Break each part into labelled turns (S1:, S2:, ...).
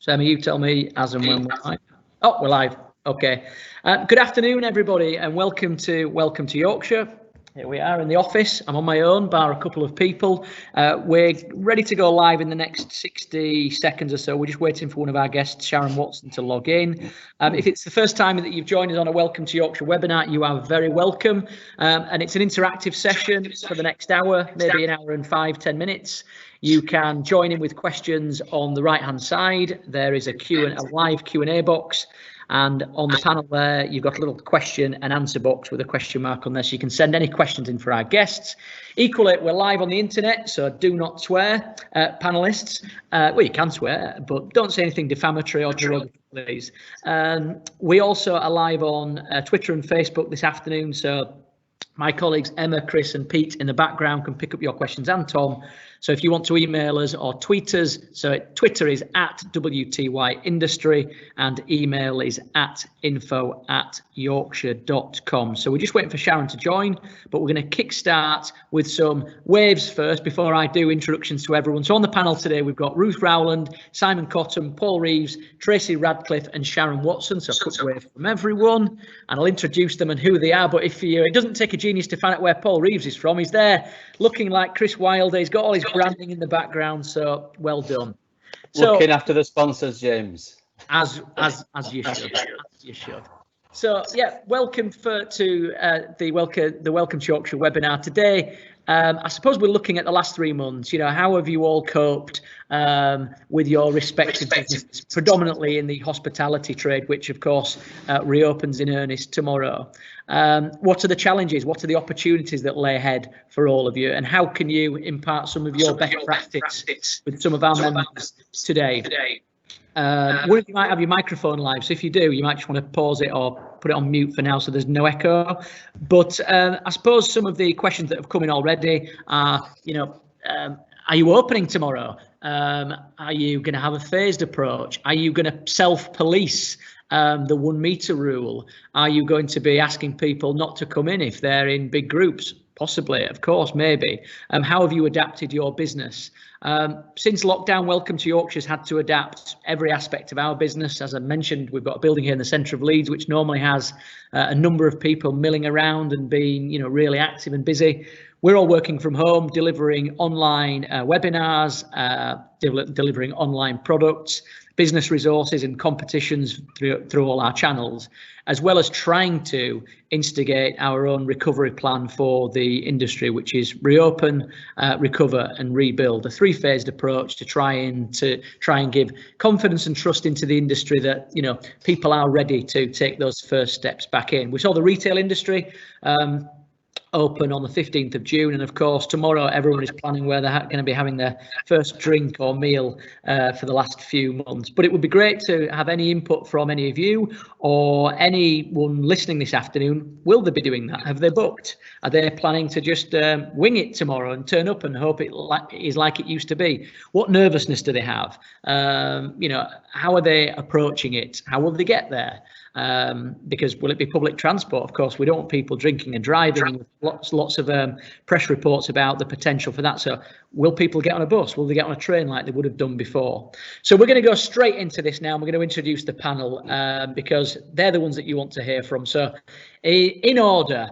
S1: Sammy, you tell me as and when we're live. Oh, we're live. Okay. Good afternoon, everybody, and welcome to Yorkshire. Here we are in the office. I'm on my own, bar a couple of people. We're ready to go live in the next 60 seconds or so. We're just waiting for one of our guests, Sharon Watson, to log in. If it's the first time that you've joined us on a Welcome to Yorkshire webinar, you are very welcome. And it's an interactive session for the next hour, maybe an hour and 5-10 minutes. You can join in with questions on the right-hand side. There is a live Q&A box. And on the panel there, you've got a little question and answer box with a question mark on there, so you can send any questions in for our guests. Equally, we're live on the internet, so do not swear, panelists. Well, you can swear, but don't say anything defamatory or derogatory, please. We also are live on Twitter and Facebook this afternoon, so my colleagues Emma, Chris and Pete in the background can pick up your questions, and Tom. So if you want to email us or tweet us, so Twitter is @WTY Industry and email is @info@yorkshire.com. So we're just waiting for Sharon to join, but we're going to kickstart with some waves first before I do introductions to everyone. So on the panel today, we've got Ruth Rowland, Simon Cotton, Paul Reeves, Tracey, Radcliffe and Sharon Watson. So a quick wave from everyone, and I'll introduce them and who they are. But if it doesn't take a genius to find out where Paul Reeves is from, he's there looking like Chris Wilder. He's got all his branding in the background, so well done.
S2: Looking after the sponsors, James.
S1: As you should. As you should. So yeah, welcome to the Welcome to Yorkshire webinar today. I suppose we're looking at the last 3 months. You know, how have you all coped with your respective businesses, predominantly in the hospitality trade, which of course reopens in earnest tomorrow. What are the challenges? What are the opportunities that lay ahead for all of you? And how can you impart some of your best practice with some of our members today? One of you might have your microphone live, so if you do, you might just want to pause it or put it on mute for now so there's no echo. But I suppose some of the questions that have come in already are, are you opening tomorrow? Are you going to have a phased approach? Are you going to self-police the 1 metre rule? Are you going to be asking people not to come in if they're in big groups? Possibly, of course, maybe. How have you adapted your business? Since lockdown, Welcome to Yorkshire's had to adapt every aspect of our business. As I mentioned, we've got a building here in the centre of Leeds, which normally has a number of people milling around and being, really active and busy. We're all working from home, delivering online webinars, delivering online products, business resources and competitions through all our channels, as well as trying to instigate our own recovery plan for the industry, which is reopen, recover and rebuild, a 3-phased approach to try and give confidence and trust into the industry that people are ready to take those first steps back in. We saw the retail industry open on the 15th of June, and of course tomorrow everyone is planning where they're going to be having their first drink or meal for the last few months. But it would be great to have any input from any of you or anyone listening this afternoon. Will they be doing that? Have they booked? Are they planning to just wing it tomorrow and turn up and hope it is like it used to be? What nervousness do they have? How are they approaching it? How will they get there? Because will it be public transport? Of course, we don't want people drinking and driving. Lots of press reports about the potential for that. So will people get on a bus? Will they get on a train like they would have done before? So we're going to go straight into this now. And we're going to introduce the panel because they're the ones that you want to hear from. So in order,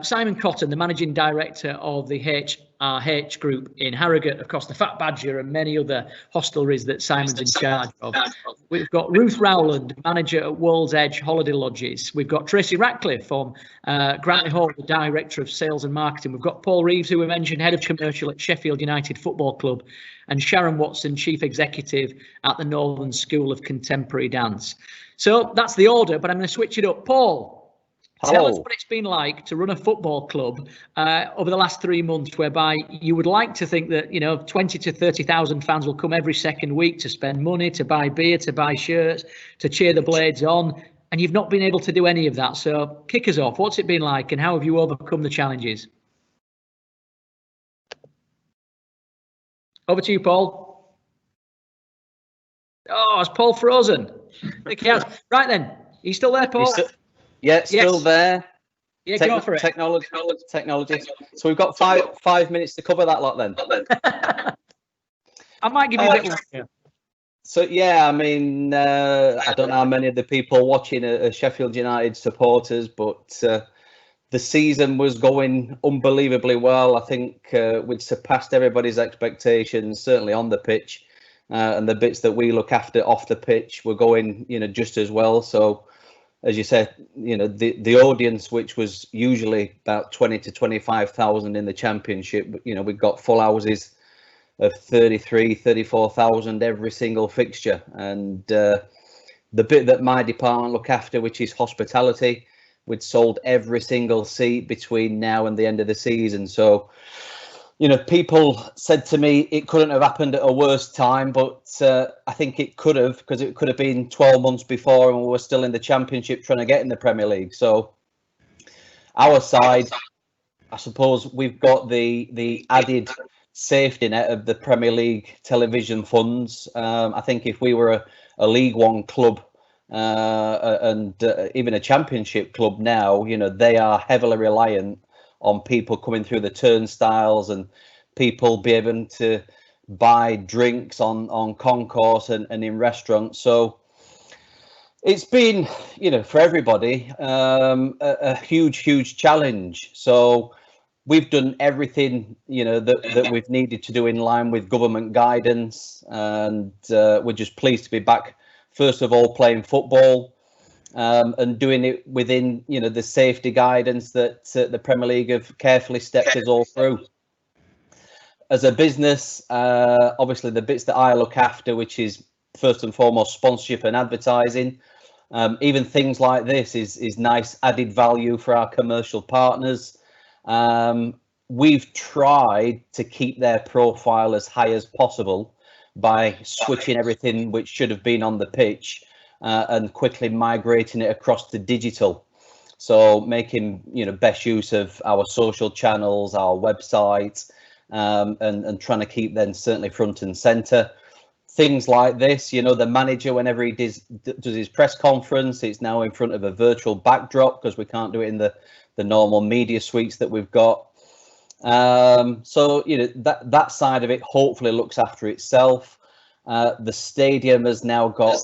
S1: Simon Cotton, the Managing Director of the HRH Group in Harrogate, of course, the Fat Badger and many other hostelries that Simon's in charge of. We've got Ruth Rowland, Manager at Wolds Edge Holiday Lodges. We've got Tracey, Ractliffe from Grantley Hall, the Director of Sales and Marketing. We've got Paul Reeves, who we mentioned, Head of Commercial at Sheffield United Football Club, and Sharon Watson, Chief Executive at the Northern School of Contemporary Dance. So that's the order, but I'm going to switch it up. Paul, tell us what it's been like to run a football club over the last 3 months, whereby you would like to think that 20 to 30,000 fans will come every second week to spend money, to buy beer, to buy shirts, to cheer the Blades on, and you've not been able to do any of that. So kick us off. What's it been like, and how have you overcome the challenges? Over to you, Paul. Oh, is Paul frozen? Right then, are you still there, Paul?
S2: Yeah, still there.
S1: Yeah, go for it.
S2: Technology. So we've got five minutes to cover that lot then.
S1: I might give you a bit longer.
S2: So yeah, I mean, I don't know how many of the people watching are Sheffield United supporters, but the season was going unbelievably well. I think we'd surpassed everybody's expectations, certainly on the pitch, and the bits that we look after off the pitch were going, just as well. So, as you said, the audience, which was usually about 20 to 25,000 in the Championship, we got full houses of 33, 34,000 every single fixture. And the bit that my department look after, which is hospitality, we'd sold every single seat between now and the end of the season. So, people said to me it couldn't have happened at a worse time, but I think it could have, because it could have been 12 months before and we were still in the Championship trying to get in the Premier League. So our side, I suppose we've got the added safety net of the Premier League television funds. I think if we were a League One club and even a Championship club now, they are heavily reliant on people coming through the turnstiles and people be able to buy drinks on concourse and in restaurants. So it's been, for everybody, a huge challenge. So we've done everything, that we've needed to do in line with government guidance, and we're just pleased to be back. First of all, playing football, and doing it within, the safety guidance that the Premier League have carefully stepped us all through. As a business, obviously the bits that I look after, which is first and foremost sponsorship and advertising, even things like this is nice added value for our commercial partners. We've tried to keep their profile as high as possible by switching everything which should have been on the pitch and quickly migrating it across to digital. So making, best use of our social channels, our website, and trying to keep them certainly front and centre. Things like this, the manager, whenever he does his press conference, it's now in front of a virtual backdrop because we can't do it in the normal media suites that we've got. So, that side of it hopefully looks after itself. The stadium has now got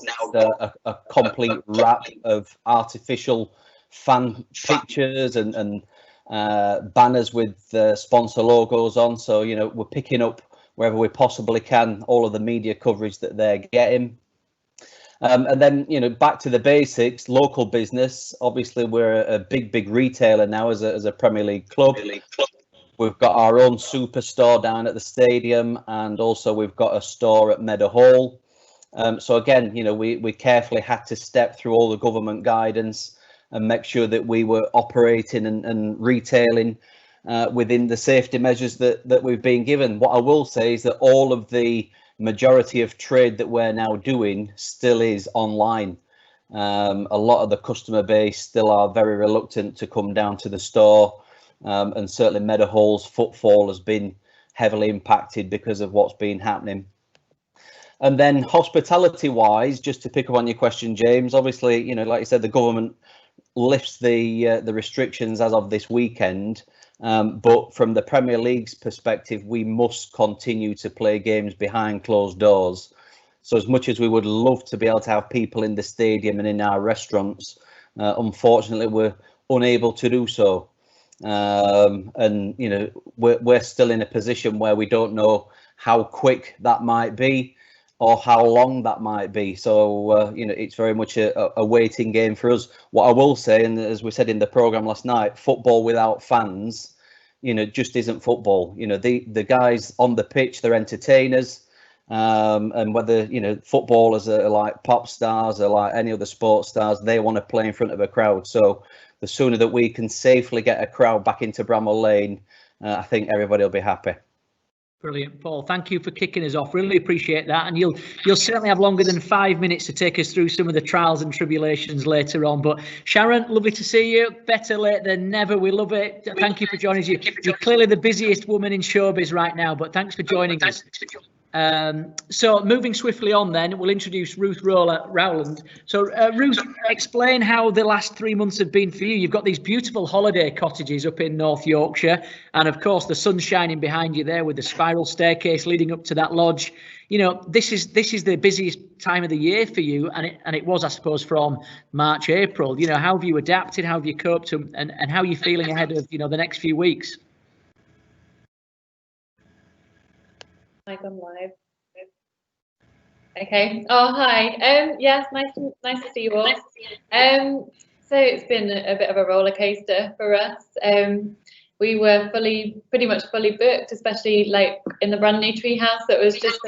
S2: a complete wrap of artificial fan pictures and banners with sponsor logos on. So, we're picking up wherever we possibly can all of the media coverage that they're getting. And then, back to the basics, local business. Obviously, we're a big retailer now as a Premier League club. We've got our own superstore down at the stadium, and also we've got a store at Meadow Hall. So again, we carefully had to step through all the government guidance and make sure that we were operating and retailing within the safety measures that we've been given. What I will say is that all of the majority of trade that we're now doing still is online. A lot of the customer base still are very reluctant to come down to the store. And certainly Meadow Hall's footfall has been heavily impacted because of what's been happening. And then hospitality wise, just to pick up on your question, James, obviously, like you said, the government lifts the restrictions as of this weekend. But from the Premier League's perspective, we must continue to play games behind closed doors. So as much as we would love to be able to have people in the stadium and in our restaurants, unfortunately, we're unable to do so. And we're still in a position where we don't know how quick that might be or how long that might be. So it's very much a waiting game for us. What I will say, and as we said in the programme last night, football without fans just isn't football. The guys on the pitch, they're entertainers, and whether footballers are like pop stars or like any other sports stars, they want to play in front of a crowd. So the sooner that we can safely get a crowd back into Bramall Lane, I think everybody will be happy.
S1: Brilliant, Paul. Thank you for kicking us off. Really appreciate that. And you'll certainly have longer than 5 minutes to take us through some of the trials and tribulations later on. But Sharon, lovely to see you. Better late than never. We love it. Thank you for joining us. You're clearly the busiest woman in showbiz right now, but thanks for joining us. So moving swiftly on then, we'll introduce Ruth Rowland. So Ruth, explain how the last 3 months have been for you. You've got these beautiful holiday cottages up in North Yorkshire, and of course the sun's shining behind you there with the spiral staircase leading up to that lodge. You know, this is the busiest time of the year for you, and it was, I suppose, from March, April. You know, how have you adapted? How have you coped? And how are you feeling ahead of, you know, the next few weeks?
S3: I've gone live. Okay. Oh, hi. Yes, nice to see you all. So it's been a bit of a roller coaster for us. We were pretty much fully booked, especially like in the brand new tree house that was just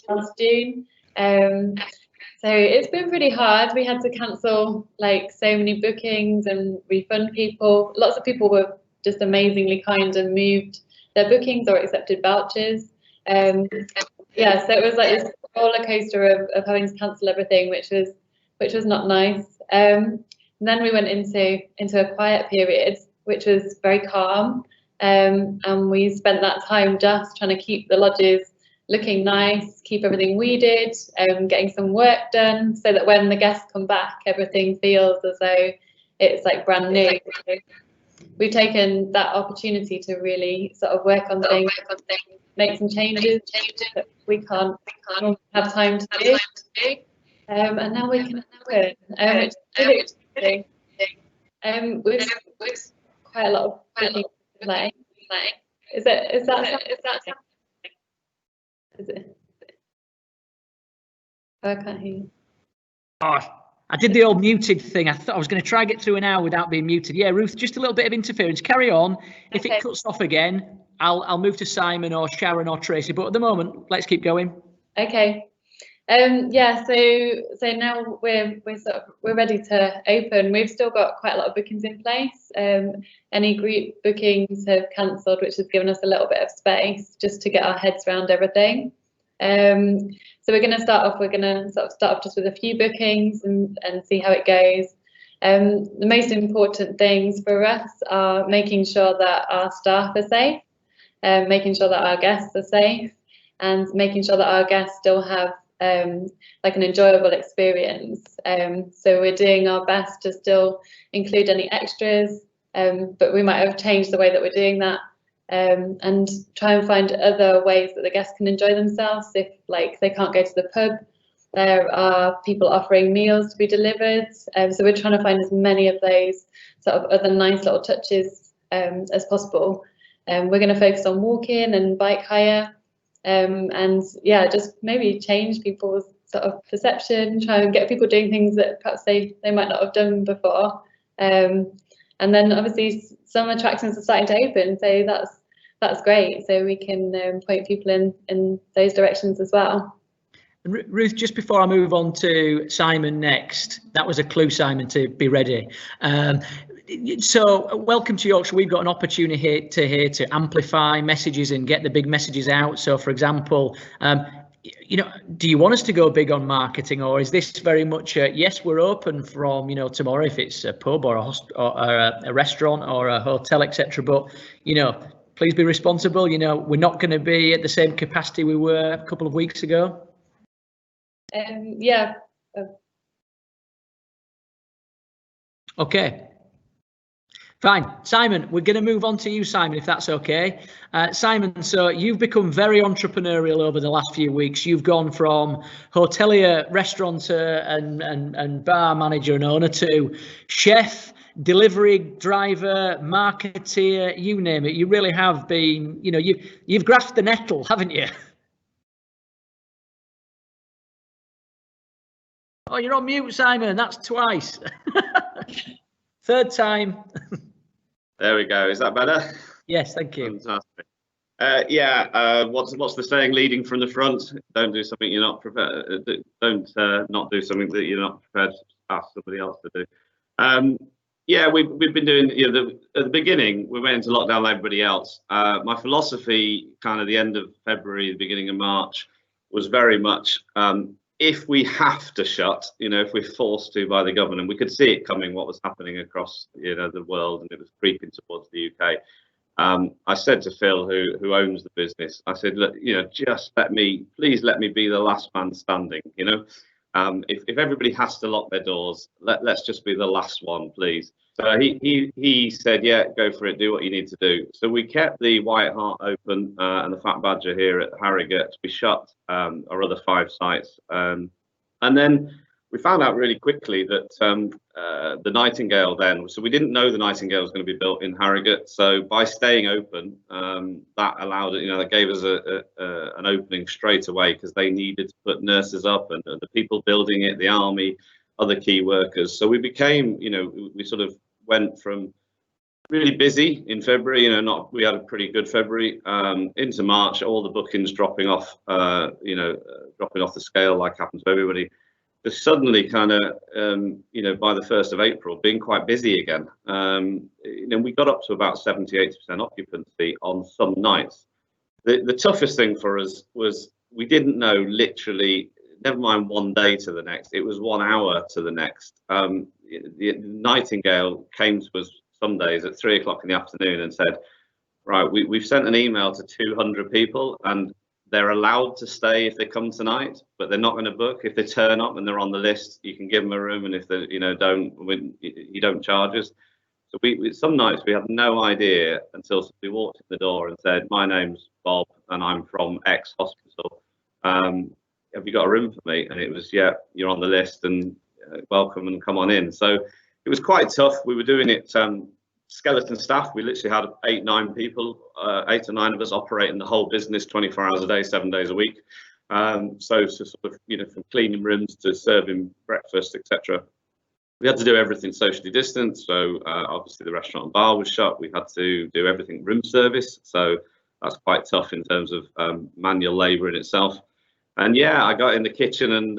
S3: last June. So it's been pretty hard. We had to cancel like so many bookings and refund people. Lots of people were just amazingly kind and moved their bookings or accepted vouchers. Yeah, so it was like this roller coaster of having to cancel everything, which was not nice. And then we went into a quiet period, which was very calm. And we spent that time just trying to keep the lodges looking nice, keep everything weeded, getting some work done, so that when the guests come back, everything feels as though it's like brand new. We've taken that opportunity to really sort of work on things, make some changes that we can't have time to do, and now we can do it, which is really exciting. With quite a lot of bookings to play. Is that? Oh, I can't hear you.
S1: Oh, I did the old muted thing. I thought I was going to try and get through an hour without being muted. Yeah, Ruth, just a little bit of interference. Carry on. If it cuts off again, I'll move to Simon or Sharon or Tracey. But at the moment, let's keep going.
S3: Okay. Yeah. So now we're ready to open. We've still got quite a lot of bookings in place. Any group bookings have cancelled, which has given us a little bit of space just to get our heads around everything. So we're going to start off. We're going to sort of start off just with a few bookings and see how it goes. The most important things for us are making sure that our staff are safe, making sure that our guests are safe, and making sure that our guests still have like an enjoyable experience. So we're doing our best to still include any extras, but we might have changed the way that we're doing that. And try and find other ways that the guests can enjoy themselves. If like they can't go to the pub, there are people offering meals to be delivered. So we're trying to find as many of those sort of other nice little touches as possible. We're going to focus on walking and bike hire, and yeah, just maybe change people's sort of perception, try and get people doing things that perhaps they might not have done before. And then obviously some attractions are starting to open, so that's great. So we can point people in those directions as well.
S1: Ruth, just before I move on to Simon next, that was a clue, Simon, to be ready. So welcome to Yorkshire. We've got an opportunity here to amplify messages and get the big messages out. So, for example, you know, do you want us to go big on marketing, or is this very much yes, we're open from, you know, tomorrow if it's a pub or a restaurant or a hotel, etc. But, you know, please be responsible. You know, we're not going to be at the same capacity we were a couple of weeks ago.
S3: Yeah.
S1: Okay. Fine. Simon, we're going to move on to you, Simon, if that's okay. Simon, so you've become very entrepreneurial over the last few weeks. You've gone from hotelier, restaurateur and bar manager and owner to chef, delivery driver, marketeer, you name it. You really have been, you know, you've grasped the nettle, haven't you? Oh, you're on mute, Simon. That's twice. Third time.
S4: There we go. Is that better?
S1: Yes, thank you.
S4: Fantastic. Yeah. What's the saying? Leading from the front. Don't do something you're not prepared. Don't not do something that you're not prepared to ask somebody else to do. Yeah, we've been doing. You know, at the beginning, we went into lockdown like everybody else. My philosophy, kind of the end of February, the beginning of March, was very much if we have to shut, you know, if we're forced to by the government, we could see it coming, what was happening across, you know, the world, and it was creeping towards the UK. I said to Phil, who owns the business, I said, look, just please let me be the last man standing. If everybody has to lock their doors, let's just be the last one, please. So he said, yeah, go for it, do what you need to do. So we kept the White Hart open and the Fat Badger here at Harrogate. We shut our other 5 sites. And then we found out really quickly that the Nightingale so we didn't know the Nightingale was going to be built in Harrogate. So by staying open, that allowed it, that gave us an opening straight away, because they needed to put nurses up and the people building it, the army, other key workers. So we became, we sort of went from really busy in February, we had a pretty good February, into March, all the bookings dropping off, dropping off the scale like happened to everybody. Just suddenly kind of, by the 1st of April, being quite busy again. We got up to about 78% occupancy on some nights. The toughest thing for us was we didn't know, literally, never mind one day to the next, it was 1 hour to the next. The Nightingale came to us some days at 3 o'clock in the afternoon and said, right, we've sent an email to 200 people and they're allowed to stay if they come tonight, but they're not going to book. If they turn up and they're on the list, you can give them a room, and if they you don't charge us. So some nights we had no idea until somebody walked in the door and said, my name's Bob and I'm from X hospital. Have you got a room for me? And it was, yeah, you're on the list and welcome and come on in. So it was quite tough. We were doing it skeleton staff. We literally had 8 or 9 people, 8 or 9 of us operating the whole business 24 hours a day, 7 days a week. So sort of, from cleaning rooms to serving breakfast, etc. We had to do everything socially distanced. So obviously the restaurant and bar was shut. We had to do everything room service. So that's quite tough in terms of manual labour in itself. And yeah, I got in the kitchen, and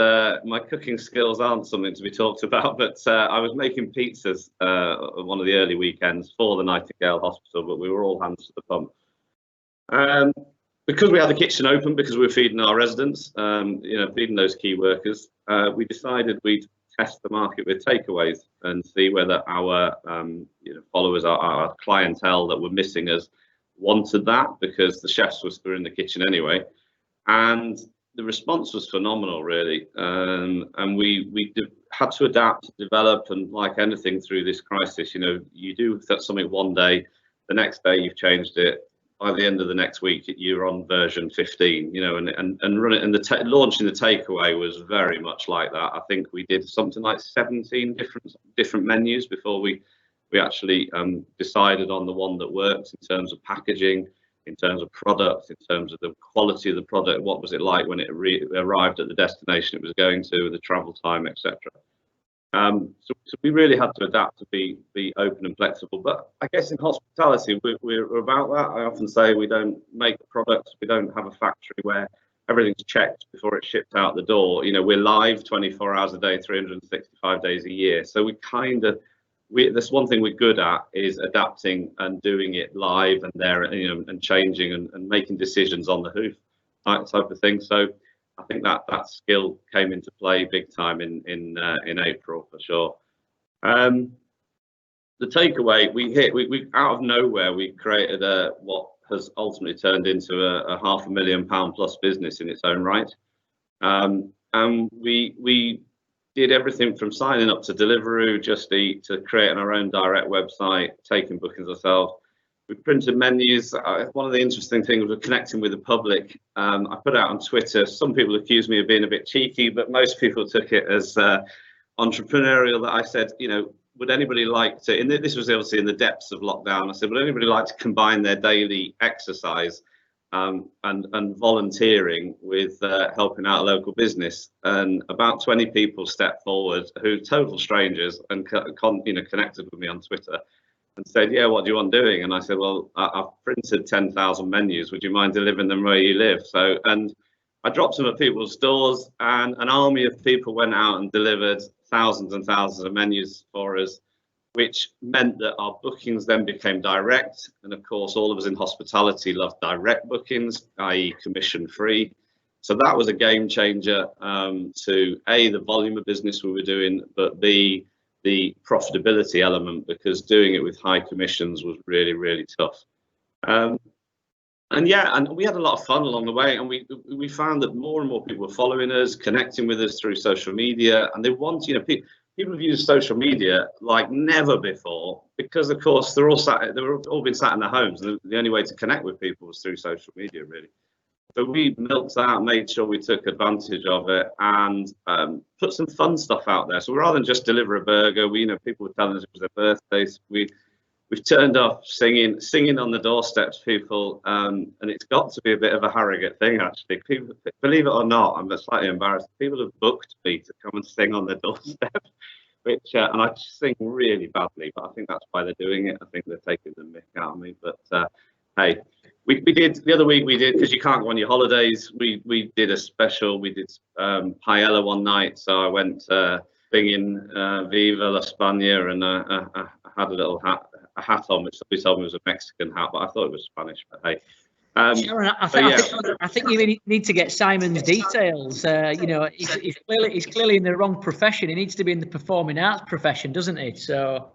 S4: my cooking skills aren't something to be talked about, but I was making pizzas one of the early weekends for the Nightingale Hospital, but we were all hands to the pump. Because we had the kitchen open, because we were feeding our residents, feeding those key workers, we decided we'd test the market with takeaways and see whether our followers, our clientele that were missing us, wanted that, because the chefs were in the kitchen anyway. And the response was phenomenal, really, and we had to adapt, develop, and like anything through this crisis, you do something one day, the next day you've changed it. By the end of the next week, you're on version 15, and run it. And launching the takeaway was very much like that. I think we did something like 17 different menus before we actually decided on the one that worked in terms of packaging, in terms of product, in terms of the quality of the product, what was it like when it arrived at the destination it was going to, the travel time, etc. So we really had to adapt to be open and flexible. But I guess in hospitality, we're about that. I often say we don't make products, we don't have a factory where everything's checked before it's shipped out the door. We're live 24 hours a day, 365 days a year. So that's one thing we're good at, is adapting and doing it live and there, and changing and making decisions on the hoof, type of thing. So I think that skill came into play big time in April for sure. The takeaway we out of nowhere, we created what has ultimately turned into a £500,000 plus business in its own right. And we did everything from signing up to Deliveroo, Just Eat, to creating our own direct website, taking bookings ourselves. We printed menus. One of the interesting things was connecting with the public. I put out on Twitter, some people accused me of being a bit cheeky, but most people took it as entrepreneurial, that I said, would anybody like to, and this was obviously in the depths of lockdown, I said, would anybody like to combine their daily exercise and volunteering with helping out a local business? And about 20 people stepped forward, who total strangers, and connected with me on Twitter and said, yeah, what do you want doing? And I said, well, I've printed 10,000 menus, would you mind delivering them where you live? So, and I dropped them at people's doors, and an army of people went out and delivered thousands and thousands of menus for us, which meant that our bookings then became direct. And of course, all of us in hospitality love direct bookings, i.e. commission free. So that was a game changer to A, the volume of business we were doing, but B, the profitability element, because doing it with high commissions was really, really tough. And yeah, and we had a lot of fun along the way, and we found that more and more people were following us, connecting with us through social media, and they want, you know, people have used social media like never before, because of course they've all been sat in their homes, and the only way to connect with people was through social media, really. So we milked that, made sure we took advantage of it, and put some fun stuff out there. So rather than just deliver a burger, people were telling us it was their birthdays. We've turned off singing on the doorsteps, people, and it's got to be a bit of a Harrogate thing, actually. People, believe it or not, I'm slightly embarrassed. People have booked me to come and sing on their doorstep, which, and I sing really badly, but I think that's why they're doing it. I think they're taking the mick out of me. But hey, we did the other week. We did, because you can't go on your holidays. We did a special. We did paella one night, so I went singing "Viva la España," and I had a little hat on, which somebody told me was a Mexican hat, but I thought it was Spanish. But hey,
S1: Sharon, I think you need to get Simon's details. He's clearly in the wrong profession. He needs to be in the performing arts profession, doesn't he? So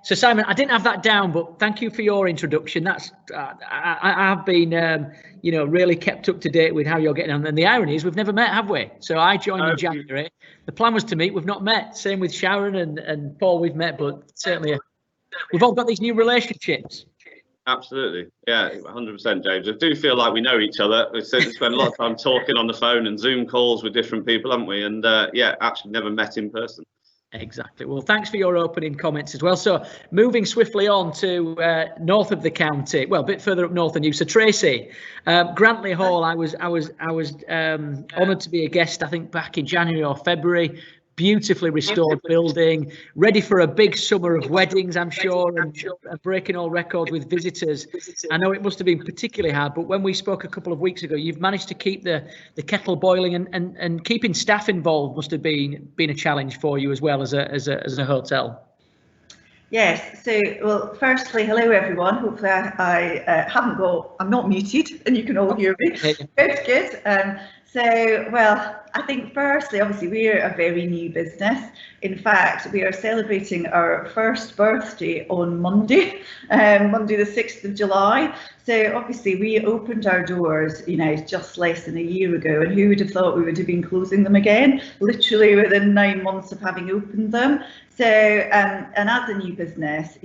S1: Simon, I didn't have that down, but thank you for your introduction. That's I've been really kept up to date with how you're getting on. And the irony is we've never met, have we? So I joined in January. The plan was to meet. We've not met. Same with Sharon and Paul. We've met, but certainly we've all got these new relationships.
S4: Absolutely, yeah, 100%, James. I do feel like we know each other. We spend a lot of time talking on the phone and Zoom calls with different people, haven't we? And yeah, actually never met in person.
S1: Exactly. Well, thanks for your opening comments as well. So moving swiftly on to north of the county, well, a bit further up north than you. So Tracey, Grantley Hall, I was honoured to be a guest, I think back in January or February. Beautifully restored building, ready for a big summer of weddings, I'm sure, and breaking all records with visitors. I know it must have been particularly hard, but when we spoke a couple of weeks ago, you've managed to keep the kettle boiling, and keeping staff involved must have been a challenge for you as well as a hotel.
S5: Yes. So, well, firstly, hello everyone. Hopefully, I'm not muted, and you can all hear me. Good. So, well, I think firstly, obviously, we're a very new business. In fact, we are celebrating our first birthday on Monday, Monday the 6th of July. So obviously we opened our doors, just less than a year ago, and who would have thought we would have been closing them again, literally within 9 months of having opened them. So, and as a new business,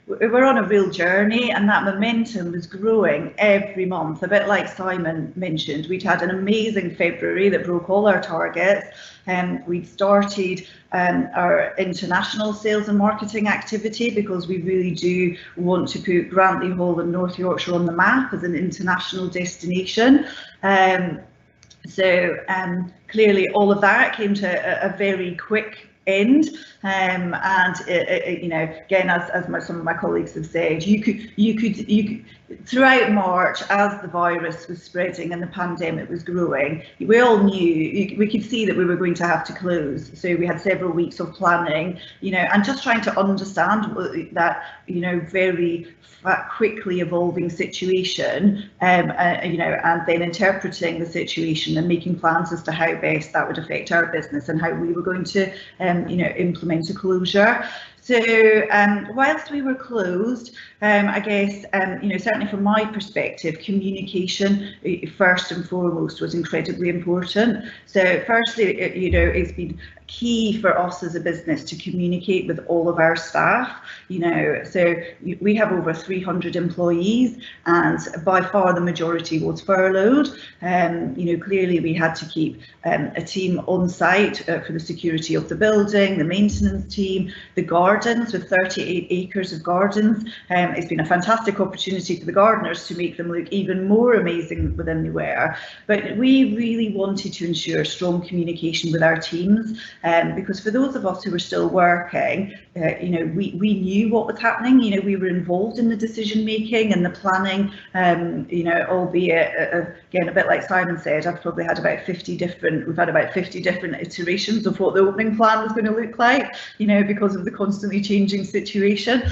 S5: we're on a real journey, and that momentum was growing every month. A bit like Simon mentioned, we'd had an amazing February that broke all our targets. We'd started our international sales and marketing activity, because we really do want to put Grantley Hall and North Yorkshire on the map as an international destination. So clearly all of that came to a very quick end, and again, as some of my colleagues have said, you could throughout March, as the virus was spreading and the pandemic was growing, we all knew, we could see that we were going to have to close. So we had several weeks of planning, and just trying to understand that, very quickly evolving situation, and then interpreting the situation and making plans as to how best that would affect our business and how we were going to, implement a closure. So whilst we were closed, I guess, certainly from my perspective, communication first and foremost was incredibly important. So firstly, it's been key for us as a business to communicate with all of our staff. So we have over 300 employees, and by far the majority was furloughed. Clearly we had to keep a team on site for the security of the building, the maintenance team, the gardens with 38 acres of gardens. It's been a fantastic opportunity for the gardeners to make them look even more amazing than they were. But we really wanted to ensure strong communication with our teams, because for those of us who were still working, we knew what was happening. We were involved in the decision making and the planning, albeit again, a bit like Simon said, we've had about 50 different iterations of what the opening plan was going to look like, because of the constantly changing situation.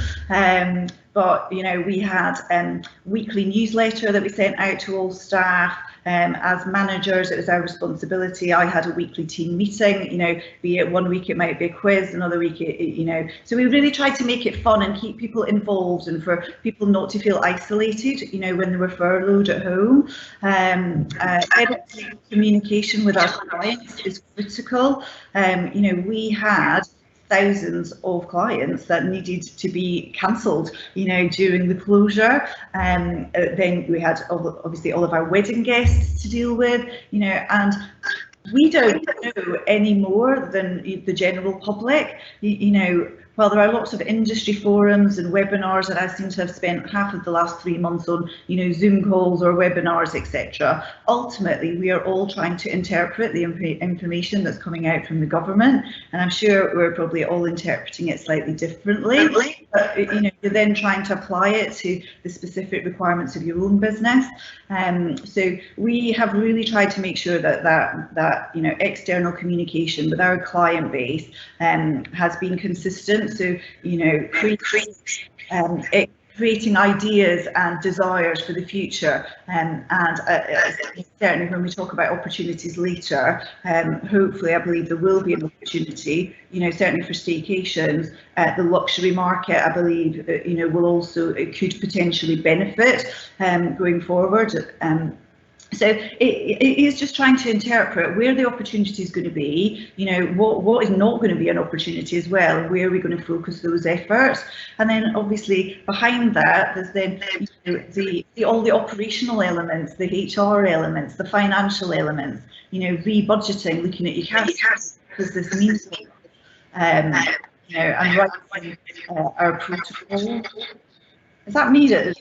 S5: but you know, we had weekly newsletter that we sent out to all staff. As managers, it was our responsibility. I had a weekly team meeting, you know, be it one week it might be a quiz, another week you know, so we really tried to make it fun and keep people involved, and for people not to feel isolated, you know, when they were furloughed at home. Communication with our clients is critical. You know, we had thousands of clients that needed to be cancelled, you know, during the closure. Then we had obviously all of our wedding guests to deal with, you know, and we don't know any more than the general public. You know, while there are lots of industry forums and webinars, and I seem to have spent half of the last 3 months on, you know, Zoom calls or webinars, etc. Ultimately, we are all trying to interpret the information that's coming out from the government, and I'm sure we're probably all interpreting it slightly differently. But you know, you're then trying to apply it to the specific requirements of your own business. So we have really tried to make sure that you know, external communication with our client base has been consistent. So, you know, creating ideas and desires for the future, and certainly when we talk about opportunities later, hopefully I believe there will be an opportunity, you know, certainly for staycations. The luxury market, I believe, you know, will also, it could potentially benefit going forward. So it is just trying to interpret where the opportunity is going to be, you know, what is not going to be an opportunity as well, and where are we going to focus those efforts. And then obviously behind that, there's then, you know, all the operational elements, the HR elements, the financial elements, you know, re-budgeting, looking at your cash, because this means, you know, and writing our protocol. Is that me that is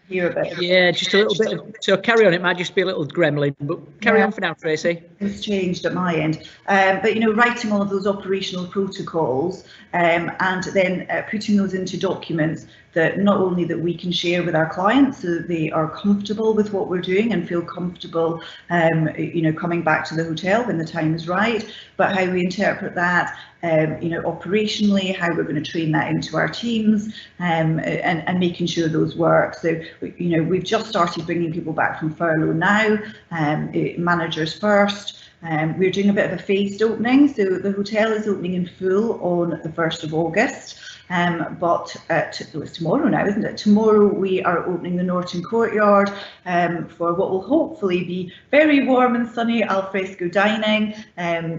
S5: here a bit?
S1: Yeah, just a little bit. So carry on. It might just be a little gremlin, but carry on for now, Tracey.
S5: It's changed at my end, but you know, writing all of those operational protocols and then putting those into documents that not only that we can share with our clients so that they are comfortable with what we're doing and feel comfortable, you know, coming back to the hotel when the time is right, but how we interpret that, you know, operationally, how we're going to train that into our teams, and making sure those work. So, you know, we've just started bringing people back from furlough now, managers first. We're doing a bit of a phased opening, so the hotel is opening in full on the 1st of August. But it's tomorrow now, isn't it? Tomorrow we are opening the Norton Courtyard for what will hopefully be very warm and sunny alfresco dining.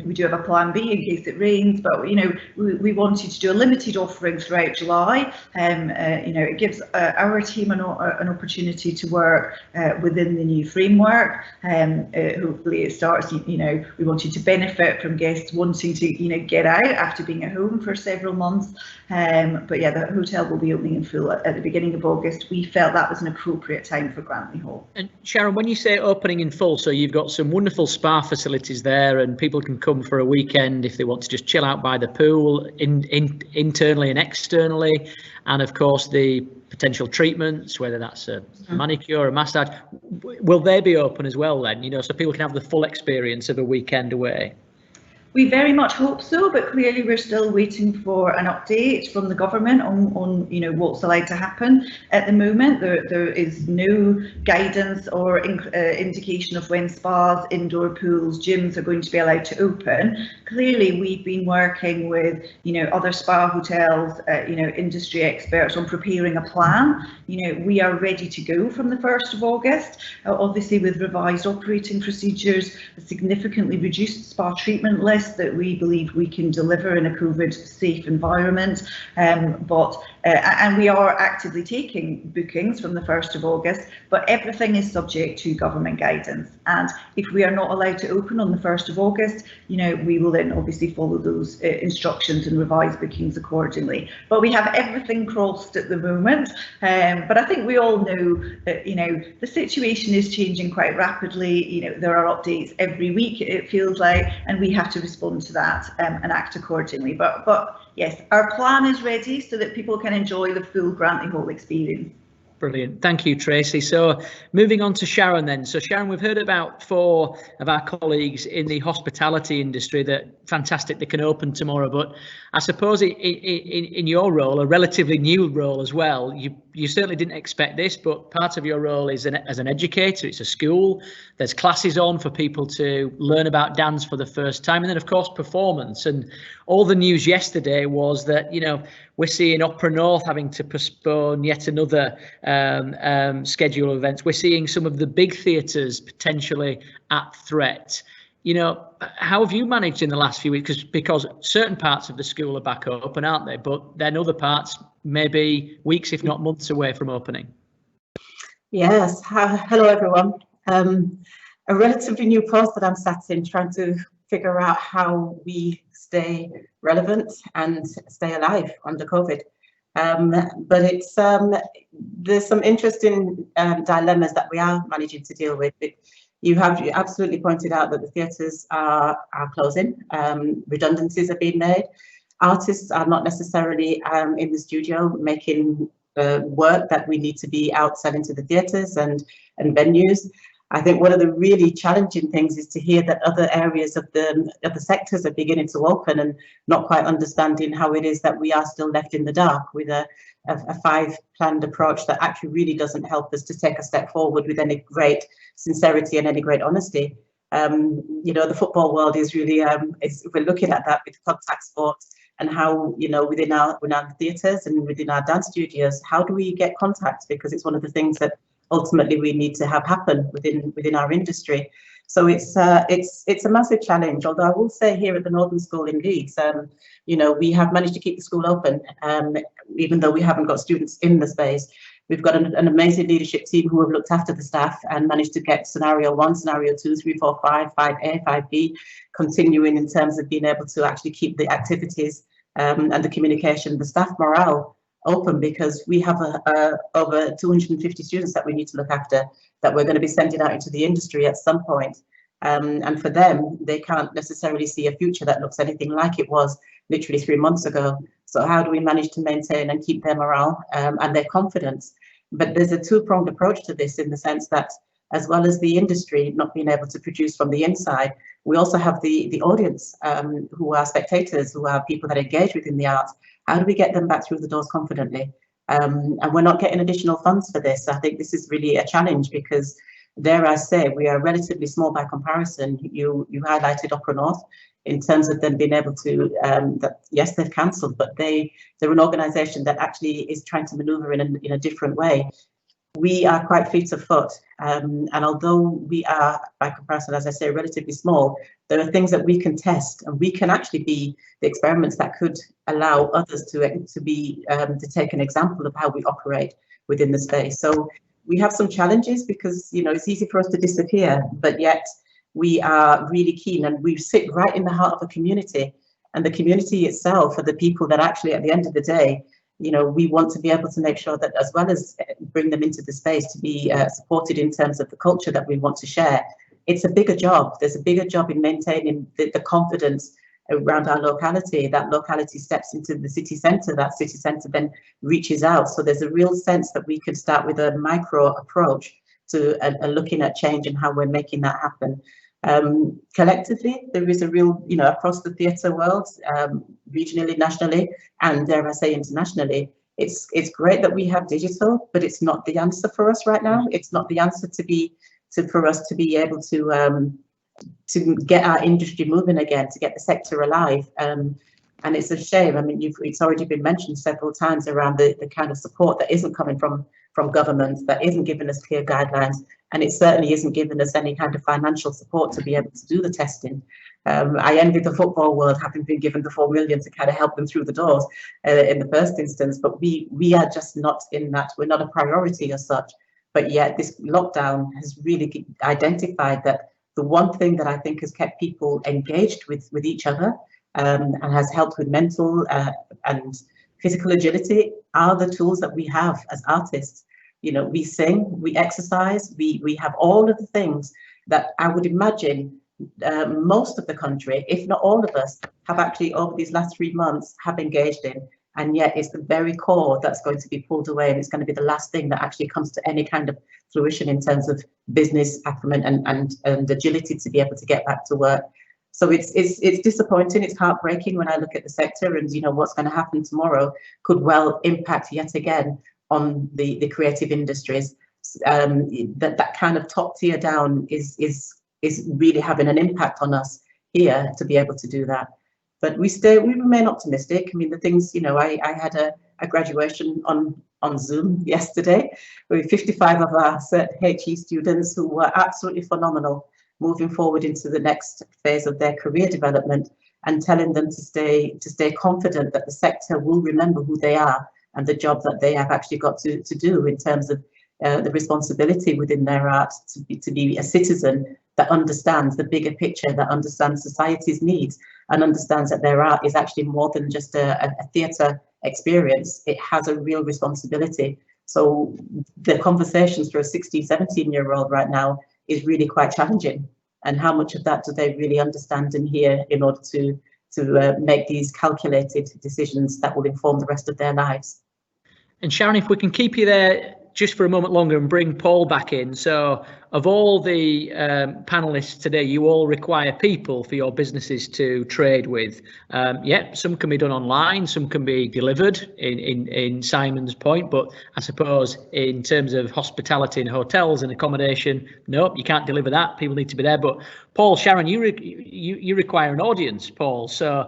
S5: We do have a plan B in case it rains, but you know, we wanted to do a limited offering throughout July. You know, it gives our team an opportunity to work within the new framework. Hopefully it starts, you know, we wanted to benefit from guests wanting to, you know, get out after being at home for several months. But yeah, the hotel will be opening in full at the beginning of August. We felt that was an appropriate time for Grantley Hall.
S1: And Sharon, when you say opening in full, so you've got some wonderful spa facilities there, and people can come for a weekend if they want to just chill out by the pool, internally and externally, and of course the potential treatments, whether that's a manicure, a massage. Will they be open as well then? You know, so people can have the full experience of a weekend away.
S5: We very much hope so, but clearly we're still waiting for an update from the government on you know, what's allowed to happen. At the moment, there is no guidance or indication of when spas, indoor pools, gyms are going to be allowed to open. Clearly, we've been working with, you know, other spa hotels, you know, industry experts on preparing a plan. You know, we are ready to go from the 1st of August, obviously with revised operating procedures, a significantly reduced spa treatment list that we believe we can deliver in a COVID safe environment, and we are actively taking bookings from the 1st of August, but everything is subject to government guidance, and if we are not allowed to open on the 1st of August, you know, we will then obviously follow those instructions and revise bookings accordingly. But we have everything crossed at the moment, but I think we all know that, you know, the situation is changing quite rapidly. You know, there are updates every week, it feels like, and we have to respond to that and act accordingly. But yes, our plan is ready so that people can enjoy the full Grantley Hall experience.
S1: Brilliant. Thank you, Tracey. So moving on to Sharon then. So Sharon, we've heard about 4 of our colleagues in the hospitality industry that fantastic they can open tomorrow. But I suppose in your role, a relatively new role as well, you certainly didn't expect this, but part of your role is as an educator. It's a school. There's classes on for people to learn about dance for the first time. And then, of course, performance. And all the news yesterday was that, you know, we're seeing Opera North having to postpone yet another schedule of events. We're seeing some of the big theatres potentially at threat. You know, how have you managed in the last few weeks? Because certain parts of the school are back open, aren't they? But then other parts maybe weeks, if not months away from opening.
S6: Yes. Hello, everyone. A relatively new post that I'm sat in, trying to figure out how we stay relevant and stay alive under COVID. But it's there's some interesting dilemmas that we are managing to deal with. You absolutely pointed out that the theatres are closing. Redundancies are being made. Artists are not necessarily in the studio making work that we need to be out selling to the theatres and venues. I think one of the really challenging things is to hear that other areas of the sectors are beginning to open and not quite understanding how it is that we are still left in the dark with a 5-planned approach that actually really doesn't help us to take a step forward with any great sincerity and any great honesty. You know, the football world is really, we're looking at that with contact sports and how, you know, within our theatres and within our dance studios, how do we get contact? Because it's one of the things that ultimately we need to have happen within our industry. So it's a massive challenge. Although I will say here at the Northern School in Leeds, you know, we have managed to keep the school open, even though we haven't got students in the space. We've got an amazing leadership team who have looked after the staff and managed to get scenario 1, scenario 2, 3, 4, 5, 5A, 5B continuing in terms of being able to actually keep the activities and the communication, the staff morale open, because we have over 250 students that we need to look after that we're going to be sending out into the industry at some point. And for them, they can't necessarily see a future that looks anything like it was literally 3 months ago. So how do we manage to maintain and keep their morale and their confidence? But there's a 2-pronged approach to this, in the sense that as well as the industry not being able to produce from the inside, we also have the audience who are spectators, who are people that engage within the arts. How do we get them back through the doors confidently? And we're not getting additional funds for this. I think this is really a challenge because, dare I say, we are relatively small by comparison. You highlighted Opera North in terms of them being able to, yes, they've cancelled, but they're an organisation that actually is trying to manoeuvre in a different way. We are quite fleet of foot, and although we are, by comparison, as I say, relatively small, there are things that we can test, and we can actually be the experiments that could allow others to take an example of how we operate within the space. So we have some challenges because, you know, it's easy for us to disappear, but yet we are really keen, and we sit right in the heart of a community, and the community itself are the people that actually, at the end of the day, you know, we want to be able to make sure that, as well as bring them into the space to be supported in terms of the culture that we want to share. It's a bigger job. There's a bigger job in maintaining the confidence around our locality. That locality steps into the city centre. That city centre then reaches out. So there's a real sense that we could start with a micro approach to looking at change and how we're making that happen. Collectively, there is a real, you know, across the theatre world, regionally, nationally, and dare I say internationally, it's great that we have digital, but it's not the answer for us right now. It's not the answer for us to be able to get our industry moving again, to get the sector alive. And it's a shame. I mean, it's already been mentioned several times around the kind of support that isn't coming from government, that isn't giving us clear guidelines, and it certainly isn't giving us any kind of financial support to be able to do the testing. I envy the football world having been given the 4 million to kind of help them through the doors in the first instance, but we are just not in that. We're not a priority as such, but yet this lockdown has really identified that the one thing that I think has kept people engaged with each other and has helped with mental and physical agility are the tools that we have as artists. You know, we sing, we exercise, we have all of the things that I would imagine most of the country, if not all of us, have actually over these last 3 months have engaged in. and yet it's the very core that's going to be pulled away, and it's going to be the last thing that actually comes to any kind of fruition in terms of business acumen and agility to be able to get back to work. So it's disappointing, it's heartbreaking when I look at the sector, and what's going to happen tomorrow could well impact yet again on the creative industries. That kind of top tier down is really having an impact on us here to be able to do that. But we remain optimistic. I mean, the things, I had a graduation on Zoom yesterday with 55 of our HE students who were absolutely phenomenal, moving forward into the next phase of their career development, and telling them to stay confident that the sector will remember who they are and the job that they have actually got to do in terms of the responsibility within their art to be a citizen that understands the bigger picture, that understands society's needs, and understands that their art is actually more than just a theatre experience. It has a real responsibility. So the conversations for a 16, 17-year-old right now is really quite challenging. And how much of that do they really understand and hear in order to make these calculated decisions that will inform the rest of their lives?
S1: And Sharon, if we can keep you there just for a moment longer and bring Paul back in. So of all the panelists today, you all require people for your businesses to trade with. Some can be done online, some can be delivered in Simon's point, but I suppose in terms of hospitality and hotels and accommodation, nope, you can't deliver that. People need to be there. But Paul, Sharon, you require an audience, Paul. So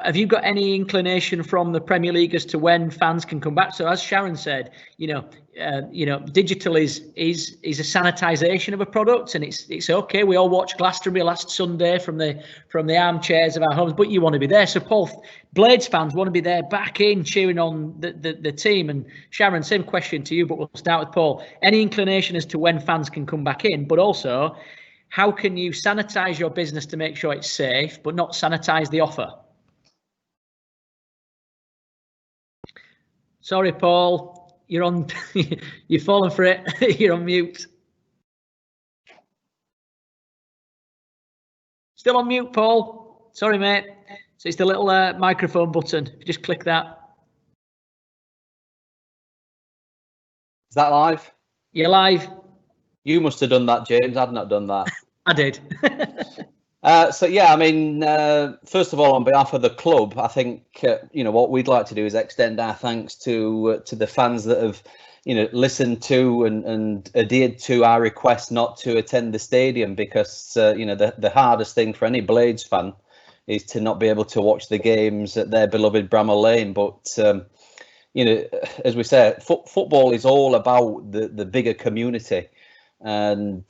S1: have you got any inclination from the Premier League as to when fans can come back? So as Sharon said, digital is a sanitisation of a product, and it's okay. We all watched Glastonbury last Sunday from the armchairs of our homes, but you want to be there. So Paul, Blades fans want to be there, back in, cheering on the team. And Sharon, same question to you, but we'll start with Paul. Any inclination as to when fans can come back in, but also how can you sanitise your business to make sure it's safe, but not sanitise the offer? Sorry, Paul, you're on. You've fallen for it. You're on mute. Still on mute, Paul. Sorry, mate. So it's the little microphone button. If you just click that.
S2: Is that live?
S1: You're live.
S2: You must have done that, James. I've not done that.
S1: I did.
S2: So yeah, I mean, first of all, on behalf of the club, I think what we'd like to do is extend our thanks to the fans that have listened to and adhered to our request not to attend the stadium, because the hardest thing for any Blades fan is to not be able to watch the games at their beloved Bramall Lane. But as we say, football is all about the bigger community. And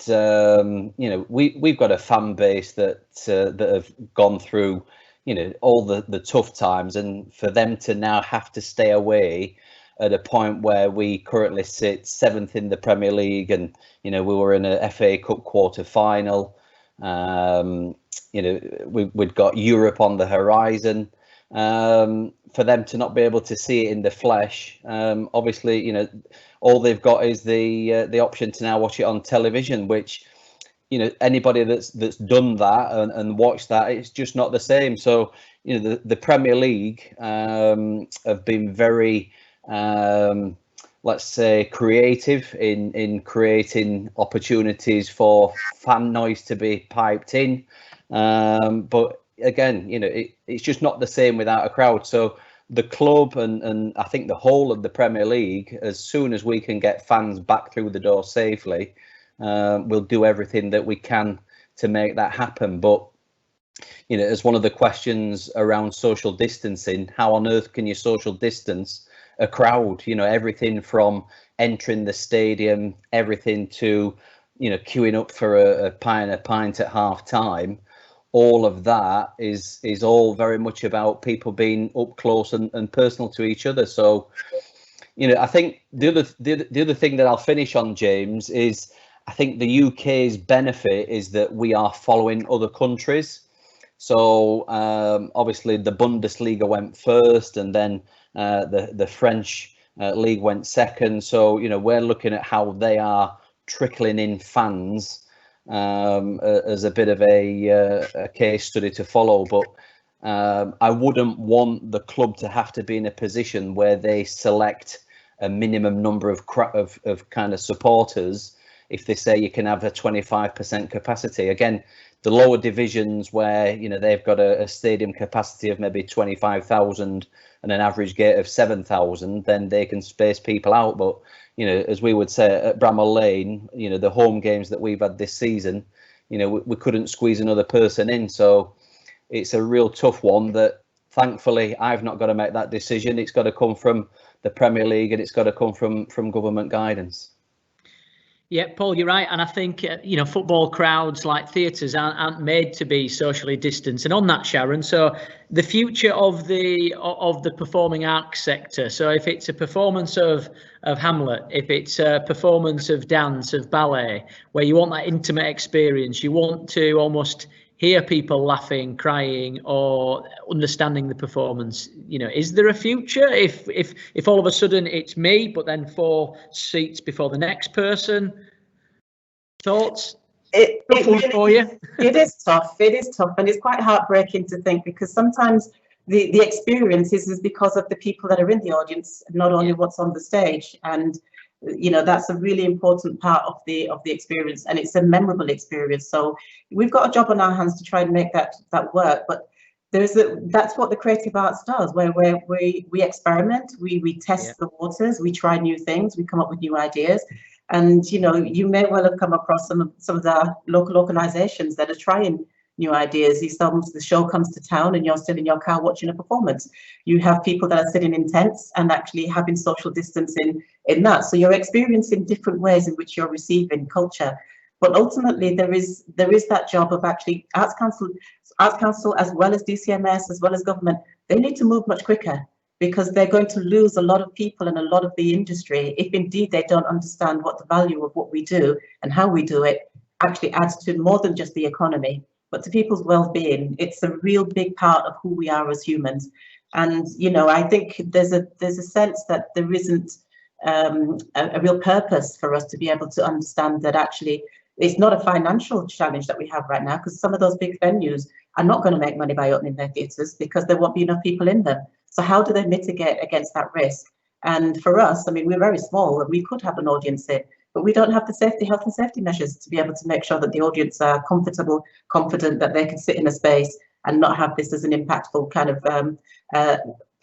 S2: we've got a fan base that have gone through all the tough times, and for them to now have to stay away at a point where we currently sit 7th in the Premier League, and we were in a FA Cup quarter final. We've got Europe on the horizon. For them to not be able to see it in the flesh, obviously, all they've got is the option to now watch it on television, which, anybody that's done that and watched that, it's just not the same. So, the Premier League have been very, let's say, creative in creating opportunities for fan noise to be piped in. But again, it's just not the same without a crowd. So the club and I think the whole of the Premier League, as soon as we can get fans back through the door safely, we'll do everything that we can to make that happen. But as one of the questions around social distancing, how on earth can you social distance a crowd? Everything from entering the stadium, everything to queuing up for a pint at half time. All of that is all very much about people being up close and personal to each other. So, I think the other thing that I'll finish on, James, is I think the UK's benefit is that we are following other countries. So obviously the Bundesliga went first, and then the French league went second. So we're looking at how they are trickling in fans as a bit of a case study to follow. But I wouldn't want the club to have to be in a position where they select a minimum number of kind of supporters. If they say you can have a 25% capacity, again, the lower divisions where, you know, they've got a stadium capacity of maybe 25,000 and an average gate of 7,000, then they can space people out. But, you know, as we would say at Bramall Lane, you know, the home games that we've had this season, you know, we couldn't squeeze another person in. So it's a real tough one that thankfully I've not got to make that decision. It's got to come from the Premier League and it's got to come from government guidance.
S1: Yeah, Paul, you're right. And I think, you know, football crowds like theatres aren't made to be socially distanced. And on that, Sharon, so the future of the performing arts sector. So if it's a performance of Hamlet, if it's a performance of dance, of ballet, where you want that intimate experience, you want to almost hear people laughing, crying, or understanding the performance. You know, is there a future if all of a sudden it's me, but then 4 seats before the next person? Thoughts?
S6: It is tough. It is tough, and it's quite heartbreaking to think, because sometimes the experience is because of the people that are in the audience, not only what's on the stage. And you know, that's a really important part of the experience, and it's a memorable experience. So we've got a job on our hands to try and make that work. But that's what the creative arts does, where we experiment, we test the waters, we try new things, we come up with new ideas. And you know, you may well have come across some of the local organisations that are trying new ideas. The show comes to town and you're still in your car watching a performance. You have people that are sitting in tents and actually having social distancing in that. So you're experiencing different ways in which you're receiving culture. But ultimately, there is that job of actually Arts Council as well as DCMS, as well as government. They need to move much quicker, because they're going to lose a lot of people and a lot of the industry if indeed they don't understand what the value of what we do and how we do it actually adds to more than just the economy, but to people's well-being. It's a real big part of who we are as humans. And you know, I think there's a sense that there isn't a real purpose for us to be able to understand that actually it's not a financial challenge that we have right now, because some of those big venues are not going to make money by opening their theatres because there won't be enough people in them. So how do they mitigate against that risk? And for us, I mean, we're very small and we could have an audience in, but we don't have the health and safety measures to be able to make sure that the audience are comfortable, confident that they can sit in a space and not have this as an impactful kind of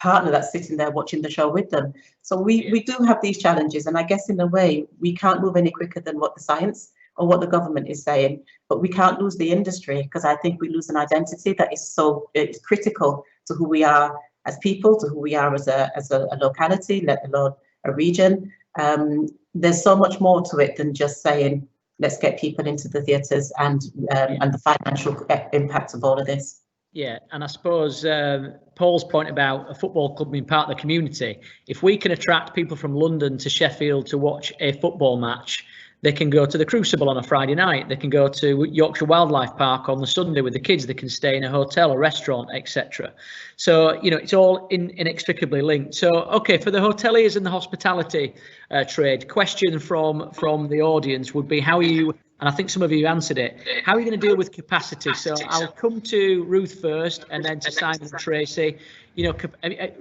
S6: partner that's sitting there watching the show with them. So we do have these challenges, and I guess in a way we can't move any quicker than what the science or what the government is saying, but we can't lose the industry, because I think we lose an identity that is it's critical to who we are as people, to who we are as a locality, let alone a region. There's so much more to it than just saying, let's get people into the theatres and the financial impact of all of this.
S1: Yeah, and I suppose Paul's point about a football club being part of the community, if we can attract people from London to Sheffield to watch a football match, they can go to the Crucible on a Friday night. They can go to Yorkshire Wildlife Park on the Sunday with the kids. They can stay in a hotel, a restaurant, etc. So, you know, it's all inextricably linked. So, OK, for the hoteliers and the hospitality trade, question from the audience would be, how are you, and I think some of you answered it, how are you going to deal with capacity? So I'll come to Ruth first and then to Simon and Tracey. You know,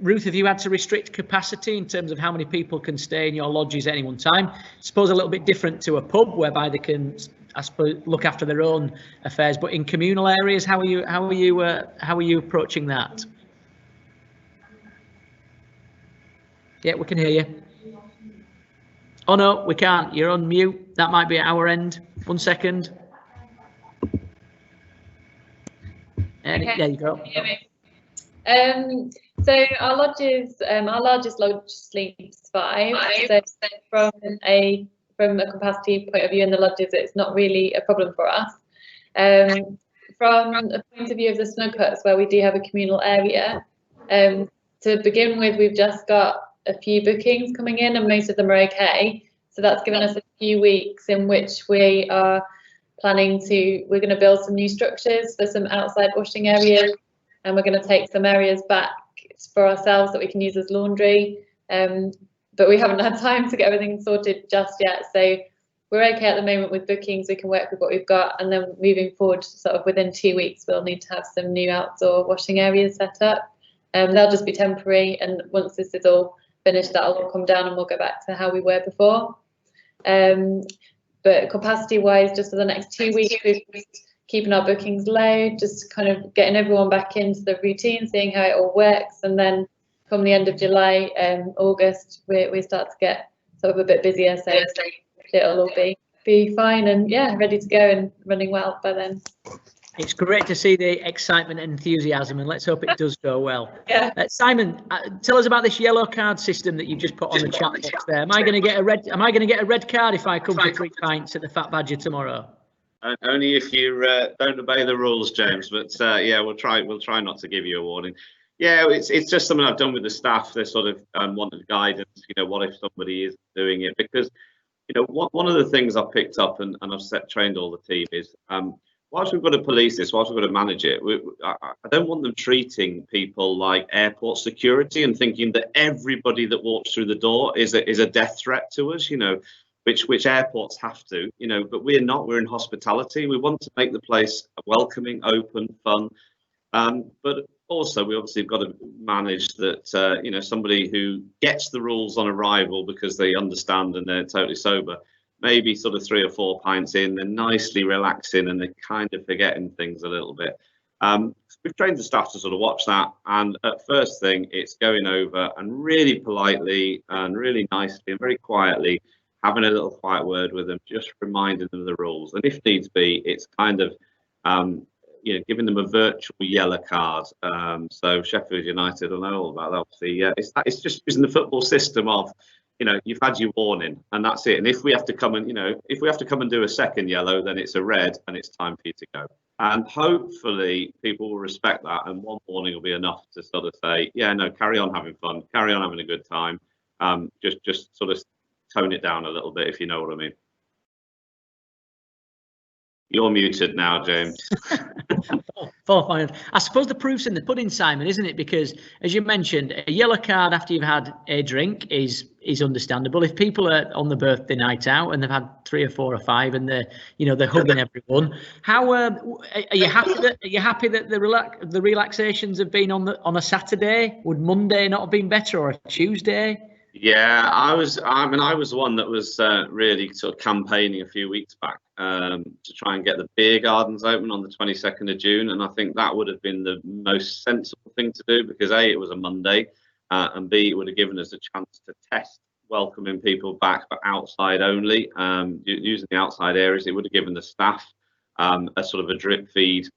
S1: Ruth, have you had to restrict capacity in terms of how many people can stay in your lodges at any one time? I suppose a little bit different to a pub, whereby they can, I suppose, look after their own affairs. But in communal areas, how are you approaching that? Yeah, we can hear you. Oh no, we can't. You're on mute. That might be at our end. 1 second. And
S3: Okay.
S1: There you go.
S3: So our largest lodge sleeps 5. So from a capacity point of view in the lodges, it's not really a problem for us. From a point of view of the snug huts, where we do have a communal area, to begin with, we've just got a few bookings coming in, and most of them are okay. So that's given us a few weeks in which we are planning we're going to build some new structures for some outside washing areas, and we're going to take some areas back for ourselves that we can use as laundry. But we haven't had time to get everything sorted just yet. So we're okay at the moment with bookings. We can work with what we've got, and then moving forward, sort of within 2 weeks, we'll need to have some new outdoor washing areas set up. They'll just be temporary, and once this is all finished, that'll all come down and we'll go back to how we were before. But capacity-wise, just for the next 2 weeks, we're keeping our bookings low, just kind of getting everyone back into the routine, seeing how it all works, and then come the end of July, August, we start to get sort of a bit busier, so it'll all be fine and yeah, ready to go and running well by then.
S1: It's great to see the excitement and enthusiasm, and let's hope it does go well.
S3: Yeah.
S1: Simon, tell us about this yellow card system that you've just put on the chat box there. Am I going to get a red card if I come to 3 pints at the Fat Badger tomorrow?
S4: Only if you don't obey the rules, James. But yeah, we'll try not to give you a warning. Yeah, it's just something I've done with the staff. They sort of wanted guidance. You know, what if somebody is doing it? Because you know, one of the things I've picked up and I've trained all the team is. Whilst we've got to police this, whilst we've got to manage it, I don't want them treating people like airport security and thinking that everybody that walks through the door is a death threat to us, you know, which airports have to, you know, but we're not. We're in hospitality. We want to make the place welcoming, open, fun. But also we obviously have got to manage that, you know, somebody who gets the rules on arrival because they understand and they're totally sober, maybe sort of 3 or 4 pints in, they're nicely relaxing and they're kind of forgetting things a little bit. We've trained the staff to sort of watch that, and at first thing, it's going over and really politely and really nicely and very quietly having a little quiet word with them, just reminding them of the rules. And if needs be, it's kind of, you know, giving them a virtual yellow card. So Sheffield United, I know all about that. Obviously, it's just using the football system of, you know, you've had your warning and that's it. And if we have to come and, you know, if we have to come and do a second yellow, then it's a red and it's time for you to go. And hopefully people will respect that. And one warning will be enough to sort of say, yeah, no, carry on having fun, carry on having a good time. Just sort of tone it down a little bit, if you know what I mean. You're muted now, James.
S1: I suppose the proof's in the pudding, Simon, isn't it? Because as you mentioned, a yellow card after you've had a drink is understandable. If people are on the birthday night out and they've had 3 or 4 or 5 and they're hugging everyone, how are you happy that the relaxations have been on a Saturday? Would Monday not have been better, or a Tuesday?
S4: Yeah, I mean, I was the one that was really sort of campaigning a few weeks back to try and get the beer gardens open on the 22nd of June. And I think that would have been the most sensible thing to do, because A, it was a Monday, and B, it would have given us a chance to test welcoming people back, but outside only, using the outside areas. It would have given the staff a sort of a drip feed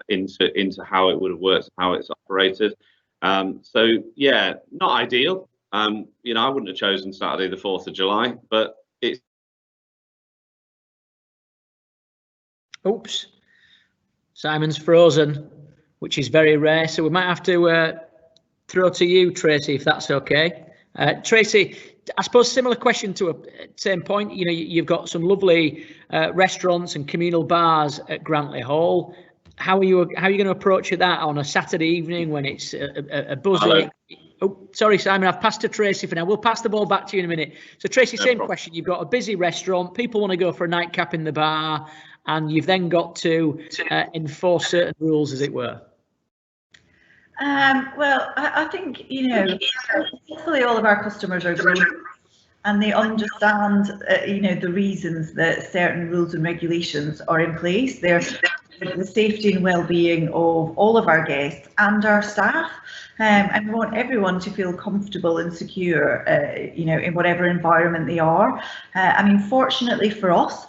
S4: into how it would have worked, how it's operated. So yeah, not ideal. You know, I wouldn't have chosen Saturday the 4th of July, but it's...
S1: Oops, Simon's frozen, which is very rare, so we might have to throw to you, Tracey, if that's okay. Tracey, I suppose similar question to a same point. You know, you've got some lovely restaurants and communal bars at Grantley Hall. How are you going to approach that on a Saturday evening when it's a buzzing? Oh, sorry, Simon, I've passed to Tracey for now. We'll pass the ball back to you in a minute. So, Tracey, same question. You've got a busy restaurant. People want to go for a nightcap in the bar, and you've then got to enforce certain rules, as it were.
S5: Well, I think, you know, hopefully all of our customers are great and they understand, you know, the reasons that certain rules and regulations are in place. They're the safety and well-being of all of our guests and our staff, and we want everyone to feel comfortable and secure, you know, in whatever environment they are. I mean, fortunately for us,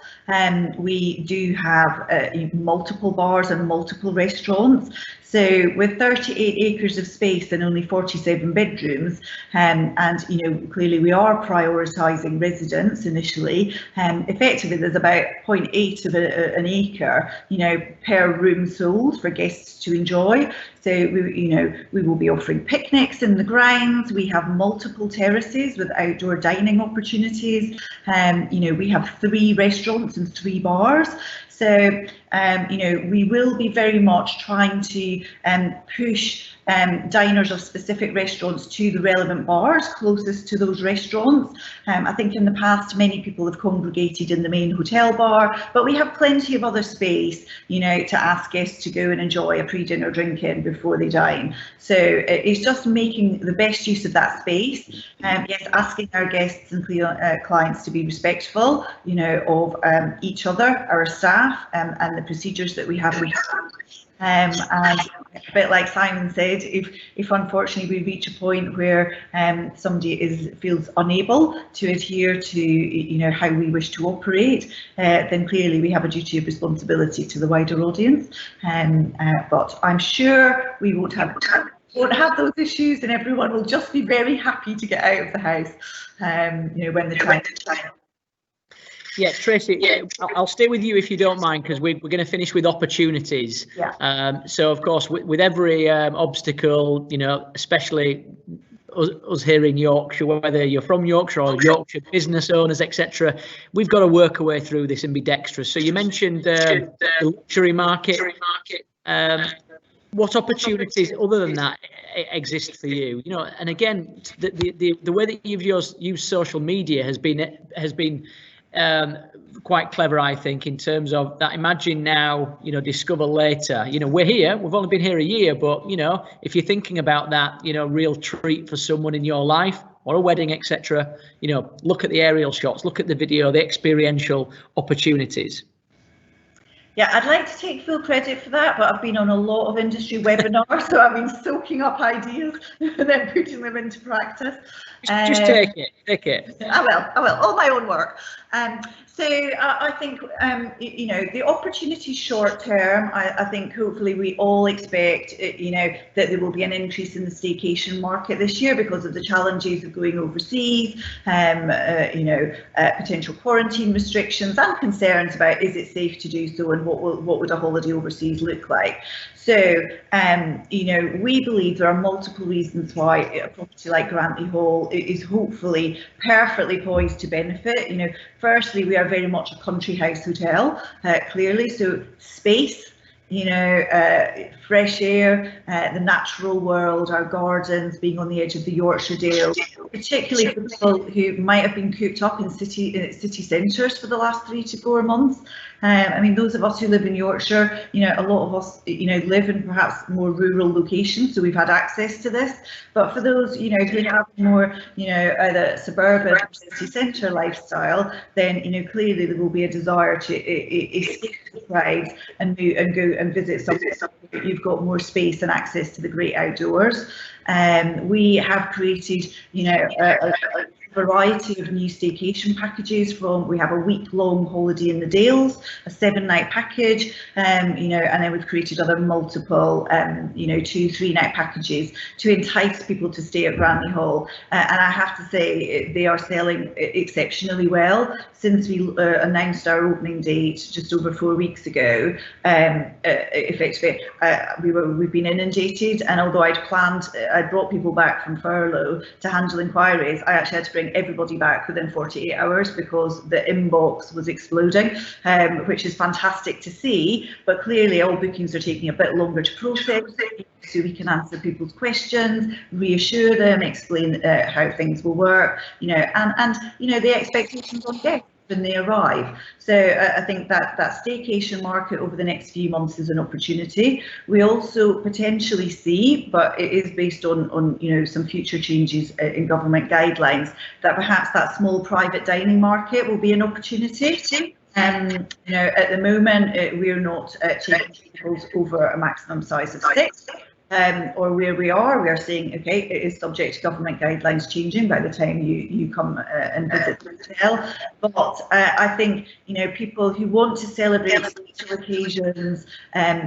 S5: we do have multiple bars and multiple restaurants. So with 38 acres of space and only 47 bedrooms, and you know, clearly we are prioritising residents initially. Effectively, there's about 0.8 of an acre, you know, per room sold for guests to enjoy. So we will be offering picnics in the grounds. We have multiple terraces with outdoor dining opportunities. You know, we have 3 restaurants and 3 bars. So, you know, we will be very much trying to push diners of specific restaurants to the relevant bars closest to those restaurants. I think in the past many people have congregated in the main hotel bar, but we have plenty of other space, you know, to ask guests to go and enjoy a pre-dinner drink in before they dine. So it's just making the best use of that space. Yes, asking our guests and clients to be respectful, you know, of each other, our staff, and the procedures that we have. And a bit like Simon said, if unfortunately we reach a point where somebody feels unable to adhere to, you know, how we wish to operate, then clearly we have a duty of responsibility to the wider audience. But I'm sure we won't have those issues, and everyone will just be very happy to get out of the house, you know, when the time.
S1: Yeah, Tracey, I'll stay with you if you don't mind, because we're going to finish with opportunities.
S5: Yeah.
S1: So, of course, with every obstacle, you know, especially us here in Yorkshire, whether you're from Yorkshire or Yorkshire business owners, etc., we've got to work our way through this and be dexterous. So you mentioned the luxury market. What opportunities other than that exist for you? You know, and again, the way that you've used social media has been quite clever, I think, in terms of that. Imagine now, you know, discover later. You know, we're here. We've only been here a year, but you know, if you're thinking about that, you know, real treat for someone in your life or a wedding, etc. You know, look at the aerial shots, look at the video, the experiential opportunities.
S5: Yeah, I'd like to take full credit for that, but I've been on a lot of industry webinars, so I've been soaking up ideas and then putting them into practice.
S1: Just take it.
S5: I will, all my own work. So I think, you know, the opportunity short term, I think hopefully we all expect, you know, that there will be an increase in the staycation market this year because of the challenges of going overseas, you know, potential quarantine restrictions and concerns about is it safe to do so and what would a holiday overseas look like. So, you know, we believe there are multiple reasons why a property like Grantley Hall is hopefully perfectly poised to benefit. You know, firstly, we are very much a country house hotel, clearly, so space, you know, fresh air, the natural world, our gardens, being on the edge of the Yorkshire Dales, particularly for people who might have been cooped up in city centres for the last 3 to 4 months. I mean, those of us who live in Yorkshire, you know, a lot of us, you know, live in perhaps more rural locations, so we've had access to this. But for those, you know, who have more, you know, either suburban or city centre lifestyle, then, you know, clearly there will be a desire to escape the crowds and go and visit somewhere where you've got more space and access to the great outdoors. We have created, you know, a variety of new staycation packages. We have a week-long holiday in the Dales, a 7-night package, you know, and then we've created other multiple, you know, 2-3 night packages to entice people to stay at Grantley Hall. And I have to say they are selling exceptionally well. Since we announced our opening date just over 4 weeks ago, effectively we've been inundated, and although I'd brought people back from furlough to handle inquiries, I actually had to bring everybody back within 48 hours because the inbox was exploding, which is fantastic to see. But clearly all bookings are taking a bit longer to process, so we can answer people's questions, reassure them, explain how things will work, you know, and you know, the expectations on guests when they arrive. So I think that staycation market over the next few months is an opportunity. We also potentially see, but it is based on you know, some future changes in government guidelines, that perhaps that small private dining market will be an opportunity. You know, at the moment we're not taking tables over a maximum size of 6. Or where we are saying, okay, it is subject to government guidelines changing by the time you come and visit the hotel. But I think, you know, people who want to celebrate special occasions,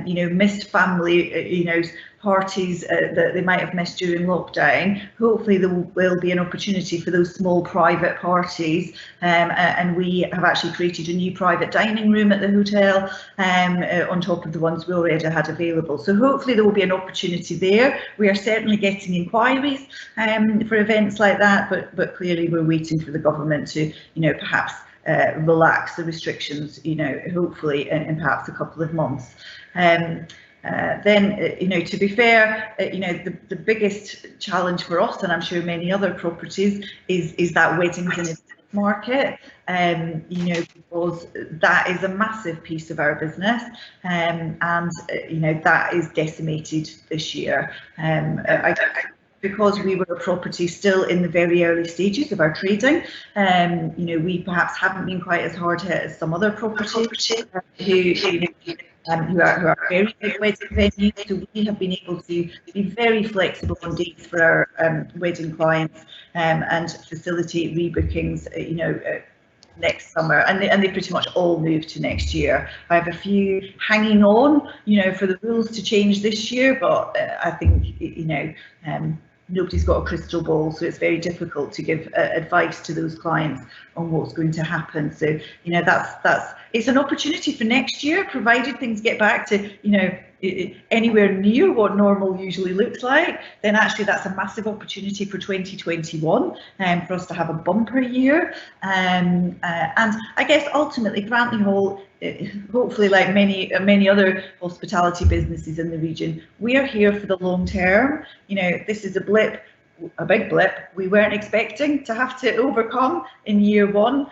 S5: you know, missed family, you know, parties that they might have missed during lockdown, hopefully there will be an opportunity for those small private parties, and we have actually created a new private dining room at the hotel on top of the ones we already had available. So hopefully there will be an opportunity there. We are certainly getting inquiries for events like that, but clearly we're waiting for the government to, you know, perhaps relax the restrictions, hopefully in perhaps a couple of months. Then, to be fair, the biggest challenge for us, and I'm sure many other properties, is that weddings and events market, because that is a massive piece of our business, and that is decimated this year. Because we were a property still in the very early stages of our trading, we perhaps haven't been quite as hard hit as some other properties who are very big wedding venues. So we have been able to be very flexible on dates for our wedding clients, and facilitate rebookings, next summer, and they pretty much all move to next year. I have a few hanging on, for the rules to change this year, but I think, nobody's got a crystal ball, so it's very difficult to give advice to those clients on what's going to happen. So, it's an opportunity for next year, provided things get back to, anywhere near what normal usually looks like. Then actually that's a massive opportunity for 2021, for us to have a bumper year. And I guess ultimately Grantley Hall, hopefully like many other hospitality businesses in the region, we are here for the long term. This is a blip, a big blip we weren't expecting to have to overcome in year one,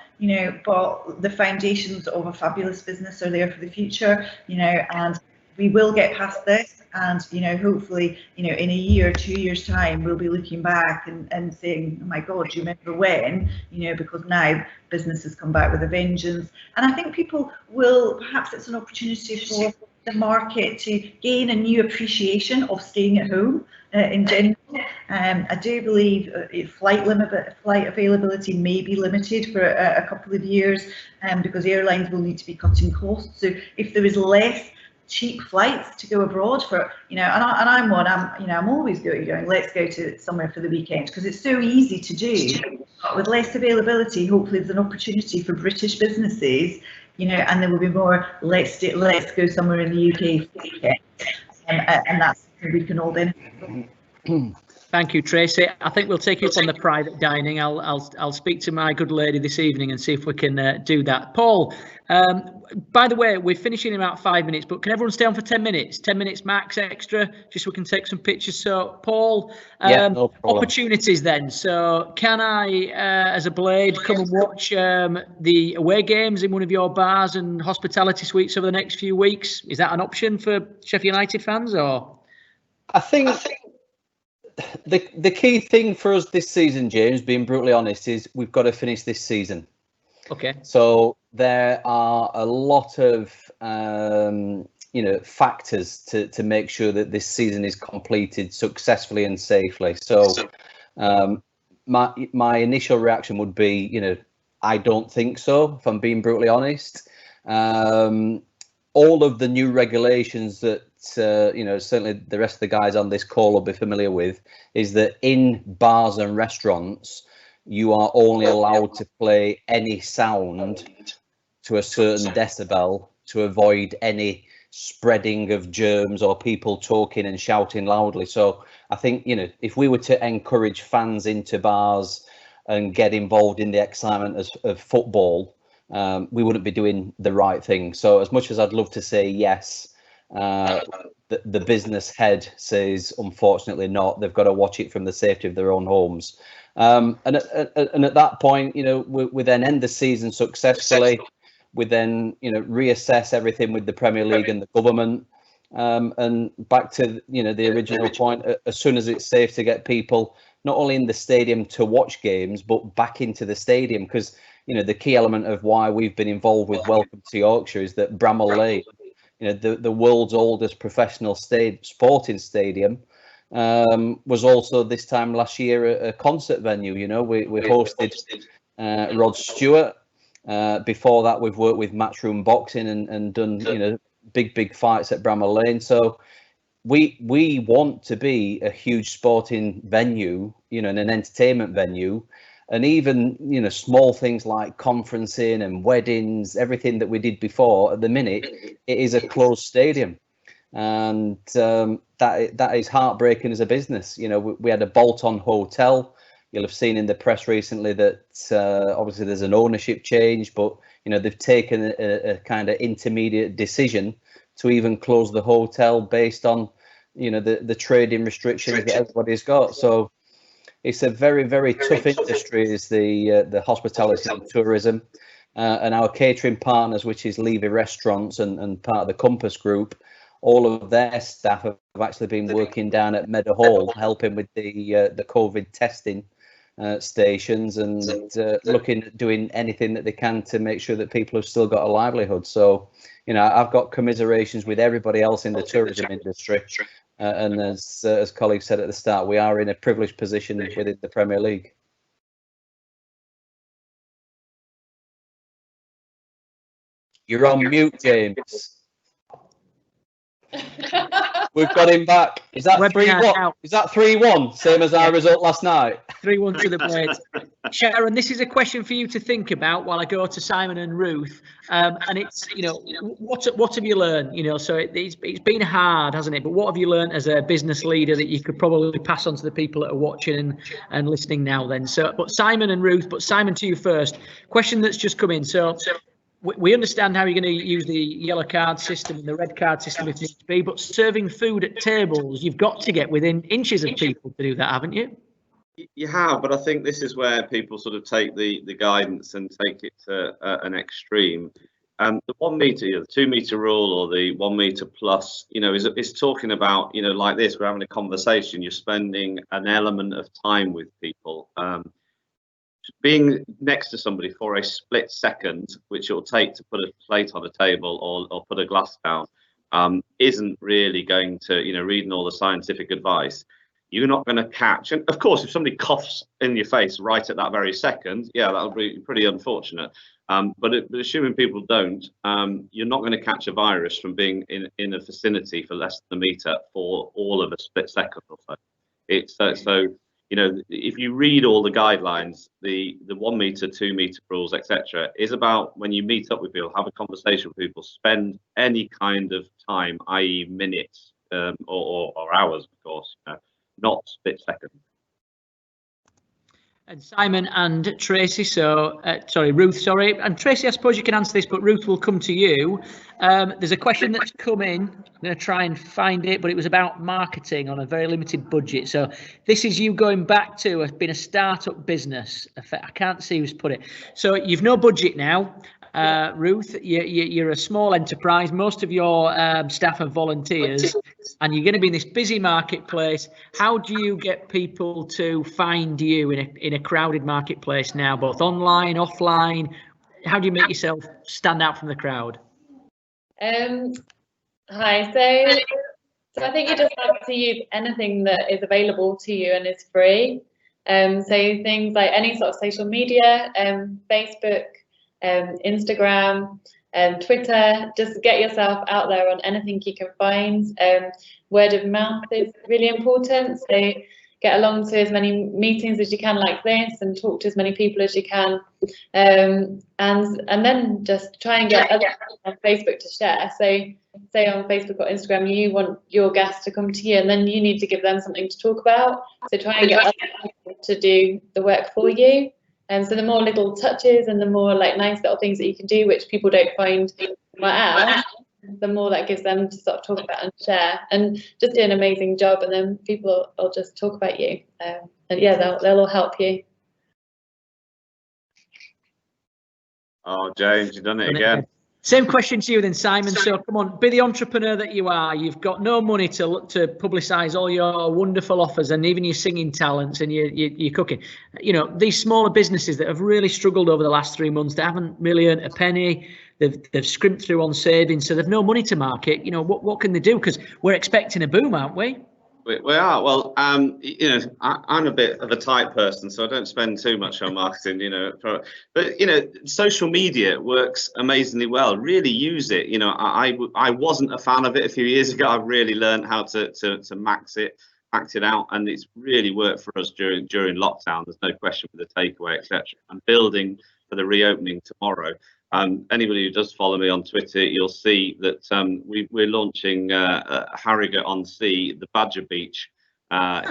S5: but the foundations of a fabulous business are there for the future, and we will get past this, and hopefully, in a year or 2 years' time, we'll be looking back and saying, oh my God, do you remember when? Because now business has come back with a vengeance, and I think people will, perhaps it's an opportunity for the market to gain a new appreciation of staying at home in general. I do believe flight availability may be limited for a couple of years, because airlines will need to be cutting costs. So if there is less cheap flights to go abroad for, I'm always going, let's go to somewhere for the weekend, because it's so easy to do. But with less availability, hopefully there's an opportunity for British businesses, and there will be more, let's go somewhere in the UK for the weekend, and that's something we can all benefit from.
S1: Thank you, Tracey. I think we'll take you up on the private dining. I'll speak to my good lady this evening and see if we can do that. Paul, by the way, we're finishing in about 5 minutes, but can everyone stay on for 10 minutes? 10 minutes max extra, just so we can take some pictures. So, Paul,
S2: no
S1: opportunities then. So, can I, as a Blade, come and watch the away games in one of your bars and hospitality suites over the next few weeks? Is that an option for Sheffield United fans, or?
S2: I think the key thing for us this season, James, being brutally honest, is we've got to finish this season.
S1: Okay.
S2: So there are a lot of factors to make sure that this season is completed successfully and safely. So my initial reaction would be, I don't think so, if I'm being brutally honest. All of the new regulations that certainly the rest of the guys on this call will be familiar with, is that in bars and restaurants, you are only allowed to play any sound to a certain decibel to avoid any spreading of germs or people talking and shouting loudly. So I think, if we were to encourage fans into bars and get involved in the excitement of football, we wouldn't be doing the right thing. So as much as I'd love to say yes, the business head says unfortunately not. They've got to watch it from the safety of their own homes. And at that point, we then end the season successfully. We then, reassess everything with the Premier League and the government. And back to, the original point, as soon as it's safe to get people not only in the stadium to watch games, but back into the stadium. Because, the key element of why we've been involved with Welcome to Yorkshire is that Bramall Lane, the world's oldest professional sporting stadium, was also this time last year a concert venue. We hosted Rod Stewart. Before that, we've worked with Matchroom Boxing and done big fights at Bramall Lane. So we want to be a huge sporting venue, and an entertainment venue. And even, small things like conferencing and weddings, everything that we did before, at the minute, it is a closed stadium. And that is heartbreaking as a business. We had a bolt-on hotel you'll have seen in the press recently that obviously there's an ownership change, but they've taken a kind of intermediate decision to even close the hotel based on the trading restrictions that everybody's got. So it's a very, very tough industry, is the hospitality and tourism, and our catering partners, which is Levy Restaurants and part of the Compass Group. All of their staff have actually been working down at Meadow Hall, helping with the COVID testing stations, and looking at doing anything that they can to make sure that people have still got a livelihood. So, I've got commiserations with everybody else in the tourism industry. And as colleagues said at the start, we are in a privileged position within the Premier League. You're on mute, James. We've got him back. Is that 3-1? Is that 3-1? Same as our result last night.
S1: 3-1 to the Blades. Sharon, this is a question for you to think about while I go to Simon and Ruth. And it's, what have you learned? So it's been hard, hasn't it? But what have you learned as a business leader that you could probably pass on to the people that are watching and listening now? Then, but Simon and Ruth. But Simon, to you first. Question that's just come in. So we understand how you're going to use the yellow card system and the red card system if needs be, but serving food at tables, you've got to get within inches of people to do that, haven't you?
S4: You have, but I think this is where people sort of take the guidance and take it to an extreme. The 1 metre, the 2 metre rule, or the 1 metre plus, is talking about, like this, we're having a conversation, you're spending an element of time with people. Being next to somebody for a split second, which it'll take to put a plate on a table or put a glass down, isn't really going to, reading all the scientific advice, you're not going to catch. And of course, if somebody coughs in your face right at that very second, yeah, that'll be pretty unfortunate. But assuming people don't, you're not going to catch a virus from being in a vicinity for less than a metre for all of a split second or so. It's so. If you read all the guidelines, the 1 metre, 2 metre rules, etc., is about when you meet up with people, have a conversation with people, spend any kind of time, i.e. minutes or hours, of course, not split seconds.
S1: And Simon and Tracey, Ruth, and Tracey, I suppose you can answer this, but Ruth, will come to you. There's a question that's come in. I'm going to try and find it, but it was about marketing on a very limited budget. So this is you going back to being a startup business. I can't see who's put it. So you've no budget now. Ruth, you're a small enterprise. Most of your staff are volunteers, and you're going to be in this busy marketplace. How do you get people to find you in a crowded marketplace now, both online, offline? How do you make yourself stand out from the crowd?
S3: Hi. So I think you just have to use anything that is available to you and is free. So things like any sort of social media, Facebook, Instagram, Twitter. Just get yourself out there on anything you can find. Word of mouth is really important, so get along to as many meetings as you can like this and talk to as many people as you can, and then just try and get others on Facebook to share. So say on Facebook or Instagram you want your guests to come to you, and then you need to give them something to talk about, so try and get other people to do the work for you. And so the more little touches and the more like nice little things that you can do, which people don't find somewhere else, the more that gives them to sort of talk about and share, and just do an amazing job, and then people will just talk about you, and yeah, they'll all help you.
S4: Oh, James, you've done it again.
S1: Same question to you then, Simon. So come on, be the entrepreneur that you are. You've got no money to publicise all your wonderful offers and even your singing talents and your cooking. These smaller businesses that have really struggled over the last 3 months, they haven't really earned a penny. They've scrimped through on savings, so they've no money to market. What can they do? Because we're expecting a boom, aren't we?
S4: We are. Well, I'm a bit of a tight person, so I don't spend too much on marketing, but social media works amazingly well. Really use it. I wasn't a fan of it a few years ago. I've really learned how to max it out, and it's really worked for us during lockdown. There's no question with the takeaway, etc. I'm building for the reopening tomorrow. Anybody who does follow me on Twitter, you'll see that we're launching Harrogate on Sea, the Badger Beach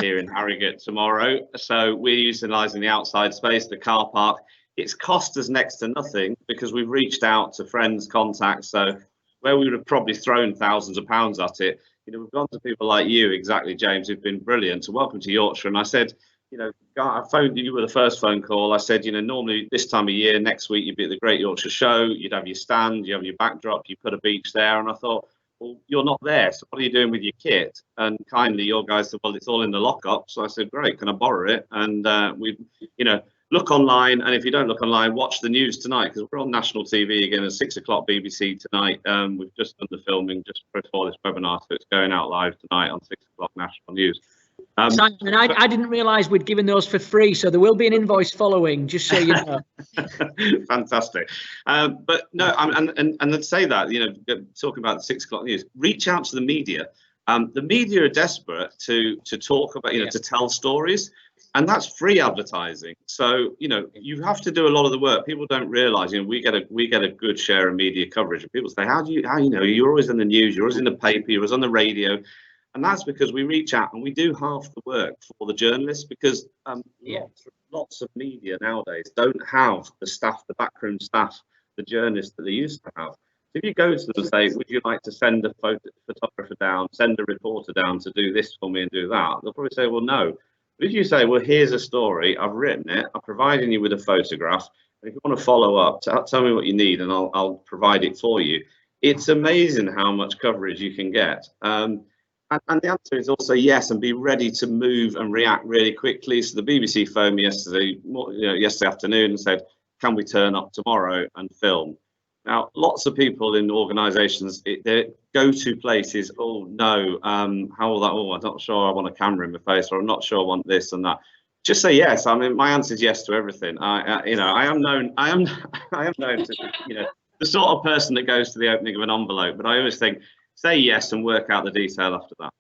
S4: here in Harrogate tomorrow. So we're utilising the outside space, the car park. It's cost us next to nothing because we've reached out to friends, contacts. So where we would have probably thrown thousands of pounds at it, you know, we've gone to people like you, exactly, James, who've been brilliant. So welcome to Yorkshire. And I said, you know, I phoned you, were the first phone call. I said, you know, normally this time of year, next week, you'd be at the Great Yorkshire Show, you'd have your stand, you have your backdrop, you put a beach there. And I thought, well, you're not there, so what are you doing with your kit? And kindly, your guys said, well, it's all in the lockup. So I said, great, can I borrow it? And we, you know, look online, and if you don't look online, watch the news tonight, because we're on national TV again at 6 o'clock BBC tonight. We've just done the filming just before this webinar, so it's going out live tonight on 6 o'clock national news.
S1: Simon, I didn't realise we'd given those for free, so there will be an invoice following, just so you know.
S4: Fantastic. But no, and I'd say that, you know, talking about the 6 o'clock news, reach out to the media. The media are desperate to talk about, you know, to tell stories, and that's free advertising. So, you know, you have to do a lot of the work. People don't realise, you know, we get a good share of media coverage, and people say, how you know, you're always in the news, you're always in the paper, you're always on the radio. And that's because we reach out and we do half the work for the journalists, because lots of media nowadays don't have the staff, the backroom staff, the journalists that they used to have. If you go to them and say, would you like to send a photographer down, send a reporter down to do this for me and do that, they'll probably say, well, no. But if you say, well, here's a story, I've written it, I'm providing you with a photograph, and if you want to follow up, tell me what you need and I'll provide it for you. It's amazing how much coverage you can get. And the answer is also yes, and be ready to move and react really quickly. So the BBC phoned me yesterday afternoon and said, can we turn up tomorrow and film? Now, lots of people in organisations, their go-to place is, oh no, how will that? Oh, I'm not sure I want a camera in my face, or I'm not sure I want this and that. Just say yes. I mean, my answer is yes to everything. I am known to, you know, the sort of person that goes to the opening of an envelope. But I always think, say yes and work out the detail after that.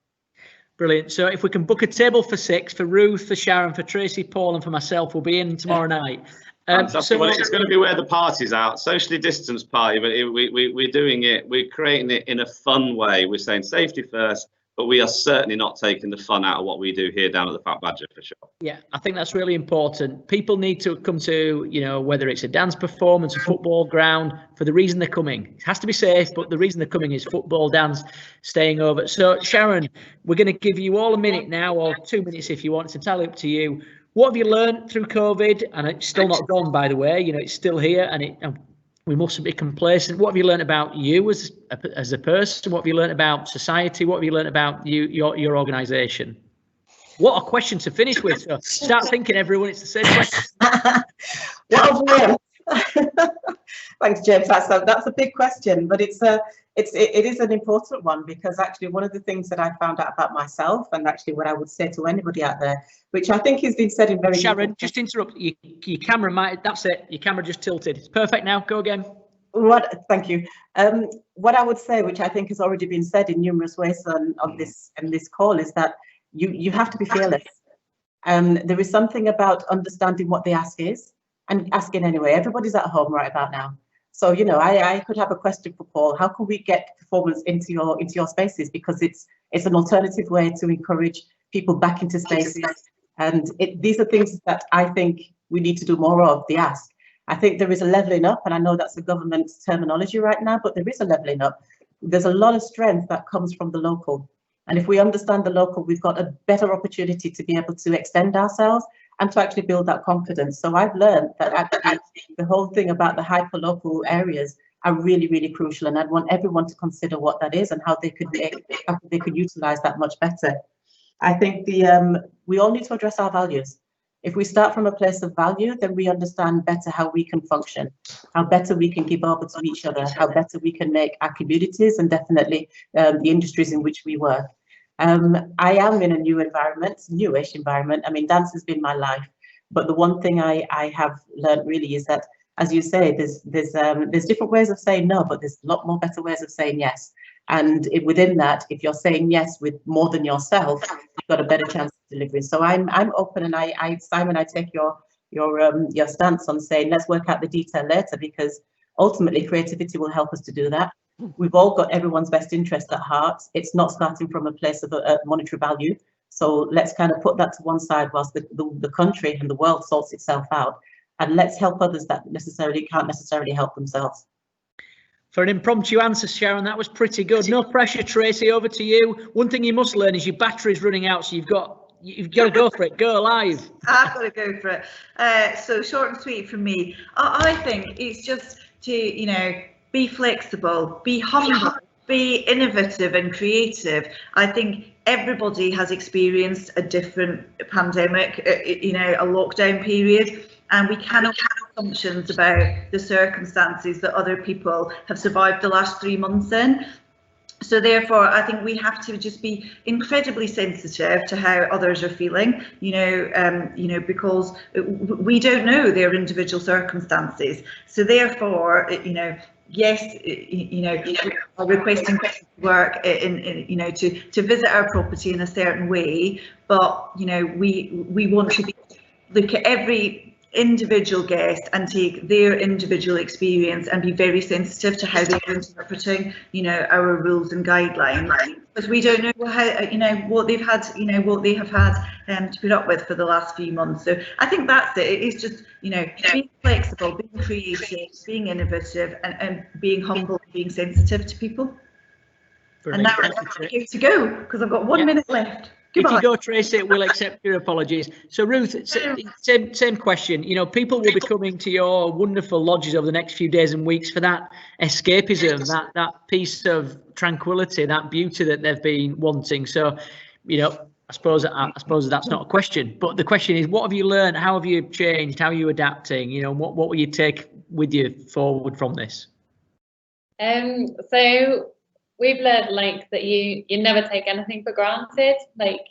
S1: Brilliant. So if we can book a table for 6 for Ruth, for Sharon, for Tracey, Paul, and for myself, we'll be in tomorrow night.
S4: So well, it's going to be where the party's out, socially distanced party, but we're doing it, we're creating it in a fun way. We're saying safety first, but we are certainly not taking the fun out of what we do here down at the Fat Badger, for sure.
S1: Yeah, I think that's really important. People need to come to, you know, whether it's a dance performance, a football ground, for the reason they're coming. It has to be safe, but the reason they're coming is football, dance, staying over. So, Sharon, we're going to give you all a minute now, or 2 minutes if you want. It's entirely up to you. What have you learned through COVID? And it's still not gone, by the way. You know, it's still here, and we mustn't be complacent. What have you learned about you as a person? What have you learned about society? What have you learned about your organisation? What a question to finish with. So start thinking, everyone. It's the same question.
S6: What have we learned? Thanks, James. That's a big question, but it is an important one, because actually one of the things that I found out about myself, and actually what I would say to anybody out there, which I think has been said in very—
S1: Sharon, just interrupt. Your camera might— that's it. Your camera just tilted. It's perfect now. Go again.
S6: Thank you. What I would say, which I think has already been said in numerous ways on this call, is that you have to be fearless. There is something about understanding what the ask is and asking anyway. Everybody's at home right about now. So, you know, I could have a question for Paul. How can we get performance into your spaces? Because it's an alternative way to encourage people back into spaces. And these are things that I think we need to do more of, the ask. I think there is a levelling up, and I know that's a government terminology right now, but there is a levelling up. There's a lot of strength that comes from the local. And if we understand the local, we've got a better opportunity to be able to extend ourselves and to actually build that confidence. So I've learned that actually the whole thing about the hyper-local areas are really, really crucial. And I'd want everyone to consider what that is and how they could utilise that much better. I think we all need to address our values. If we start from a place of value, then we understand better how we can function, how better we can give over to each other, how better we can make our communities and definitely the industries in which we work. I am in a new environment, newish environment. I mean, dance has been my life, but the one thing I have learned really is that, as you say, there's different ways of saying no, but there's a lot more better ways of saying yes. And within that, if you're saying yes with more than yourself, you've got a better chance of delivering. So I'm open, and Simon, I take your stance on saying let's work out the detail later, because ultimately creativity will help us to do that. We've all got everyone's best interest at heart. It's not starting from a place of a monetary value. So let's kind of put that to one side whilst the country and the world sorts itself out, and let's help others that can't necessarily help themselves.
S1: For an impromptu answer, Sharon, that was pretty good. No pressure, Tracey, over to you. One thing you must learn is your battery's running out, so you've got to go for it. Go live.
S5: I've got to go for it. So short and sweet from me. I think it's just to, you know, be flexible, be humble, be innovative and creative. I think everybody has experienced a different pandemic, you know, a lockdown period, and we cannot have assumptions about the circumstances that other people have survived the last 3 months in. So therefore, I think we have to just be incredibly sensitive to how others are feeling, you know, because we don't know their individual circumstances. So therefore, you know, yes, you know, are requesting work you know, to visit our property in a certain way, but you know, we want to look at every individual guest and take their individual experience and be very sensitive to how they're interpreting, you know, our rules and guidelines, because we don't know how, you know, what they've had, you know, what they have had to put up with for the last few months. So I think that's it. It's just, you know, being flexible, being creative, being innovative, and being humble, being sensitive to people. Brilliant. And now I'm ready to go because I've got 1 minute left. Goodbye.
S1: If you go, Tracey, we'll accept your apologies. So, Ruth, same question. You know, people will be coming to your wonderful lodges over the next few days and weeks for that escapism, that piece of tranquility, that beauty that they've been wanting. So, you know, I suppose that's not a question, but the question is, what have you learned? How have you changed? How are you adapting? You know, what will you take with you forward from this?
S3: So we've learned, like, that you never take anything for granted. Like,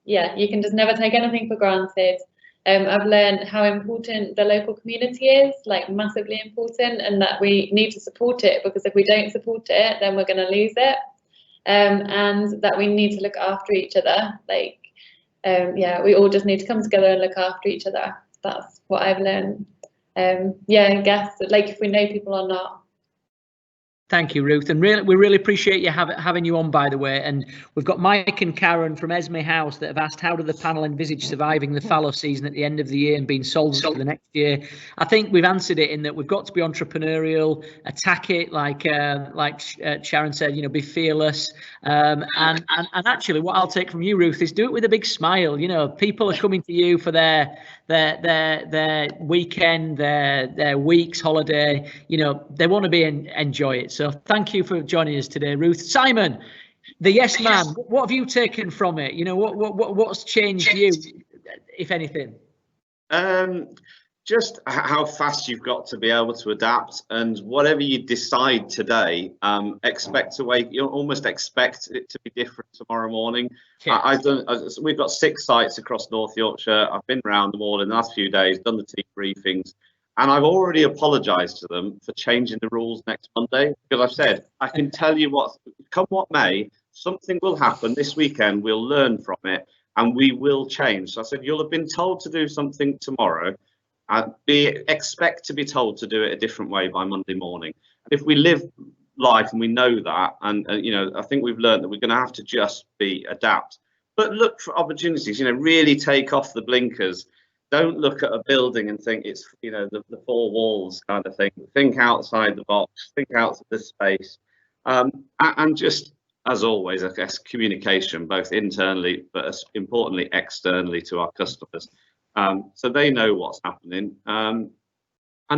S3: yeah, you can just never take anything for granted. I've learned how important the local community is, like massively important, and that we need to support it, because if we don't support it, then we're going to lose it. And that we need to look after each other. Like, yeah, we all just need to come together and look after each other. That's what I've learned. Yeah, I guess, like, if we know people or not.
S1: Thank you, Ruth, and we really appreciate you having you on, by the way. And we've got Mike and Karen from Esme House that have asked, how do the panel envisage surviving the fallow season at the end of the year and being solvent for the next year? I think we've answered it in that we've got to be entrepreneurial, attack it like Sharon said, you know, be fearless. And actually, what I'll take from you, Ruth, is do it with a big smile. You know, people are coming to you for their weekend, their week's holiday. You know, they want to be enjoy it. So thank you for joining us today, Ruth. Simon, the yes man, what have you taken from it? You know, what's changed you, if anything?
S4: Just how fast you've got to be able to adapt, and whatever you decide today, you almost expect it to be different tomorrow morning. Yeah. We've got 6 sites across North Yorkshire. I've been around them all in the last few days, done the team briefings. And I've already apologised to them for changing the rules next Monday, because I've said, I can tell you what, come what may, something will happen this weekend, we'll learn from it, and we will change. So I said, you'll have been told to do something tomorrow, and expect to be told to do it a different way by Monday morning. And if we live life and we know that, and you know, I think we've learned that we're going to have to just adapt, but look for opportunities, you know, really take off the blinkers. Don't look at a building and think it's, you know, the 4 walls kind of thing. Think outside the box, think out of the space. And just, as always, I guess, communication, both internally, but as importantly, externally to our customers. So they know what's happening. And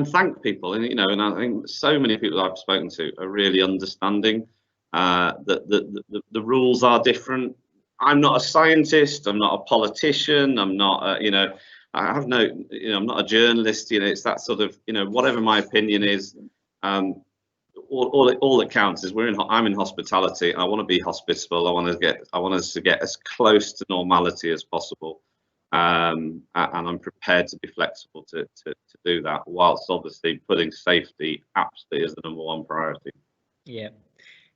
S4: thank people. And, you know, and I think so many people I've spoken to are really understanding that the rules are different. I'm not a scientist. I'm not a politician. I'm not, you know, I have no, you know, I'm not a journalist, you know, it's that sort of, you know, whatever my opinion is, all that counts is I'm in hospitality. I want to be hospitable. I want us to get as close to normality as possible. And I'm prepared to be flexible to do that, whilst obviously putting safety absolutely as the #1 priority.
S1: Yeah.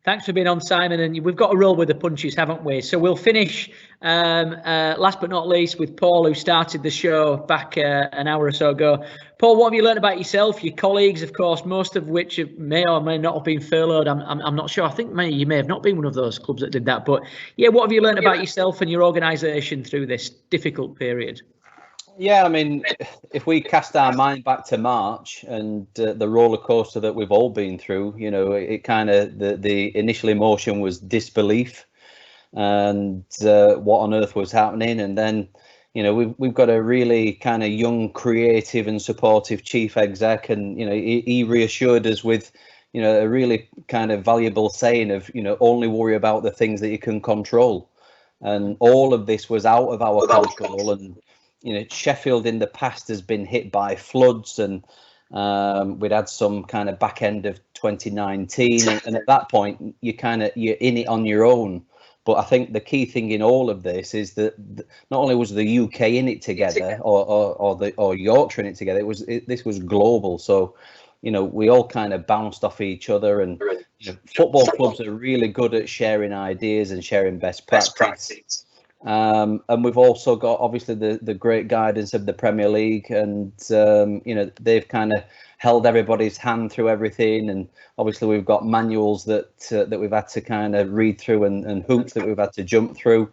S1: Thanks for being on, Simon, and we've got to roll with the punches, haven't we? So we'll finish, last but not least, with Paul, who started the show back an hour or so ago. Paul, what have you learned about yourself, your colleagues, of course, most of which may or may not have been furloughed? I'm not sure. I think you may have not been one of those clubs that did that. But yeah, what have you learned about yourself and your organisation through this difficult period?
S2: Yeah, I mean, if we cast our mind back to March and the roller coaster that we've all been through, you know, it kind of the initial emotion was disbelief and what on earth was happening. And then, you know, we've got a really kind of young, creative and supportive chief exec, and you know, he reassured us with, you know, a really kind of valuable saying of, you know, only worry about the things that you can control. And all of this was out of our control. And you know, Sheffield in the past has been hit by floods, and we'd had some kind of back end of 2019, and at that point you're in it on your own. But I think the key thing in all of this is that not only was the UK in it together, or Yorkshire in it together, this was global. So, you know, we all kind of bounced off each other, and you know, football clubs are really good at sharing ideas and sharing best practice. And we've also got obviously the great guidance of the Premier League, and you know, they've kind of held everybody's hand through everything. And obviously we've got manuals that we've had to kind of read through, and hoops that we've had to jump through.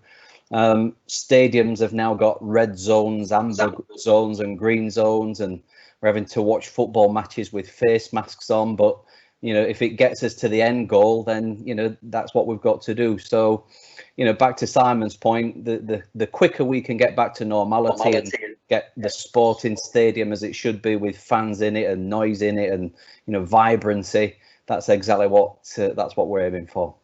S2: Stadiums have now got red zones, amber zones and green zones, and we're having to watch football matches with face masks on. But you know, if it gets us to the end goal, then you know, that's what we've got to do. So, you know, back to Simon's point, the quicker we can get back to normality and get the sporting stadium as it should be, with fans in it and noise in it and, you know, vibrancy, that's exactly what we're aiming for.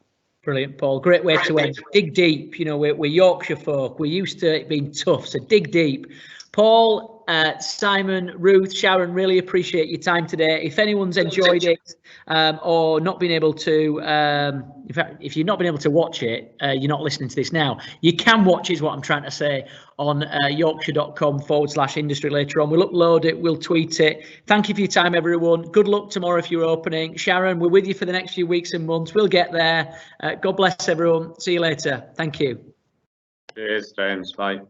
S1: Brilliant, Paul. Great way to end. Dig deep. You know, we're Yorkshire folk. We're used to it being tough, so dig deep. Paul, Simon, Ruth, Sharon, really appreciate your time today. If anyone's enjoyed it or not been able to, in fact, if you've not been able to watch it, you're not listening to this now, you can watch it, is what I'm trying to say, on yorkshire.com/industry later on. We'll upload it, we'll tweet it. Thank you for your time, everyone. Good luck tomorrow if you're opening. Sharon, we're with you for the next few weeks and months. We'll get there. God bless everyone. See you later. Thank you.
S4: Cheers, James. Bye.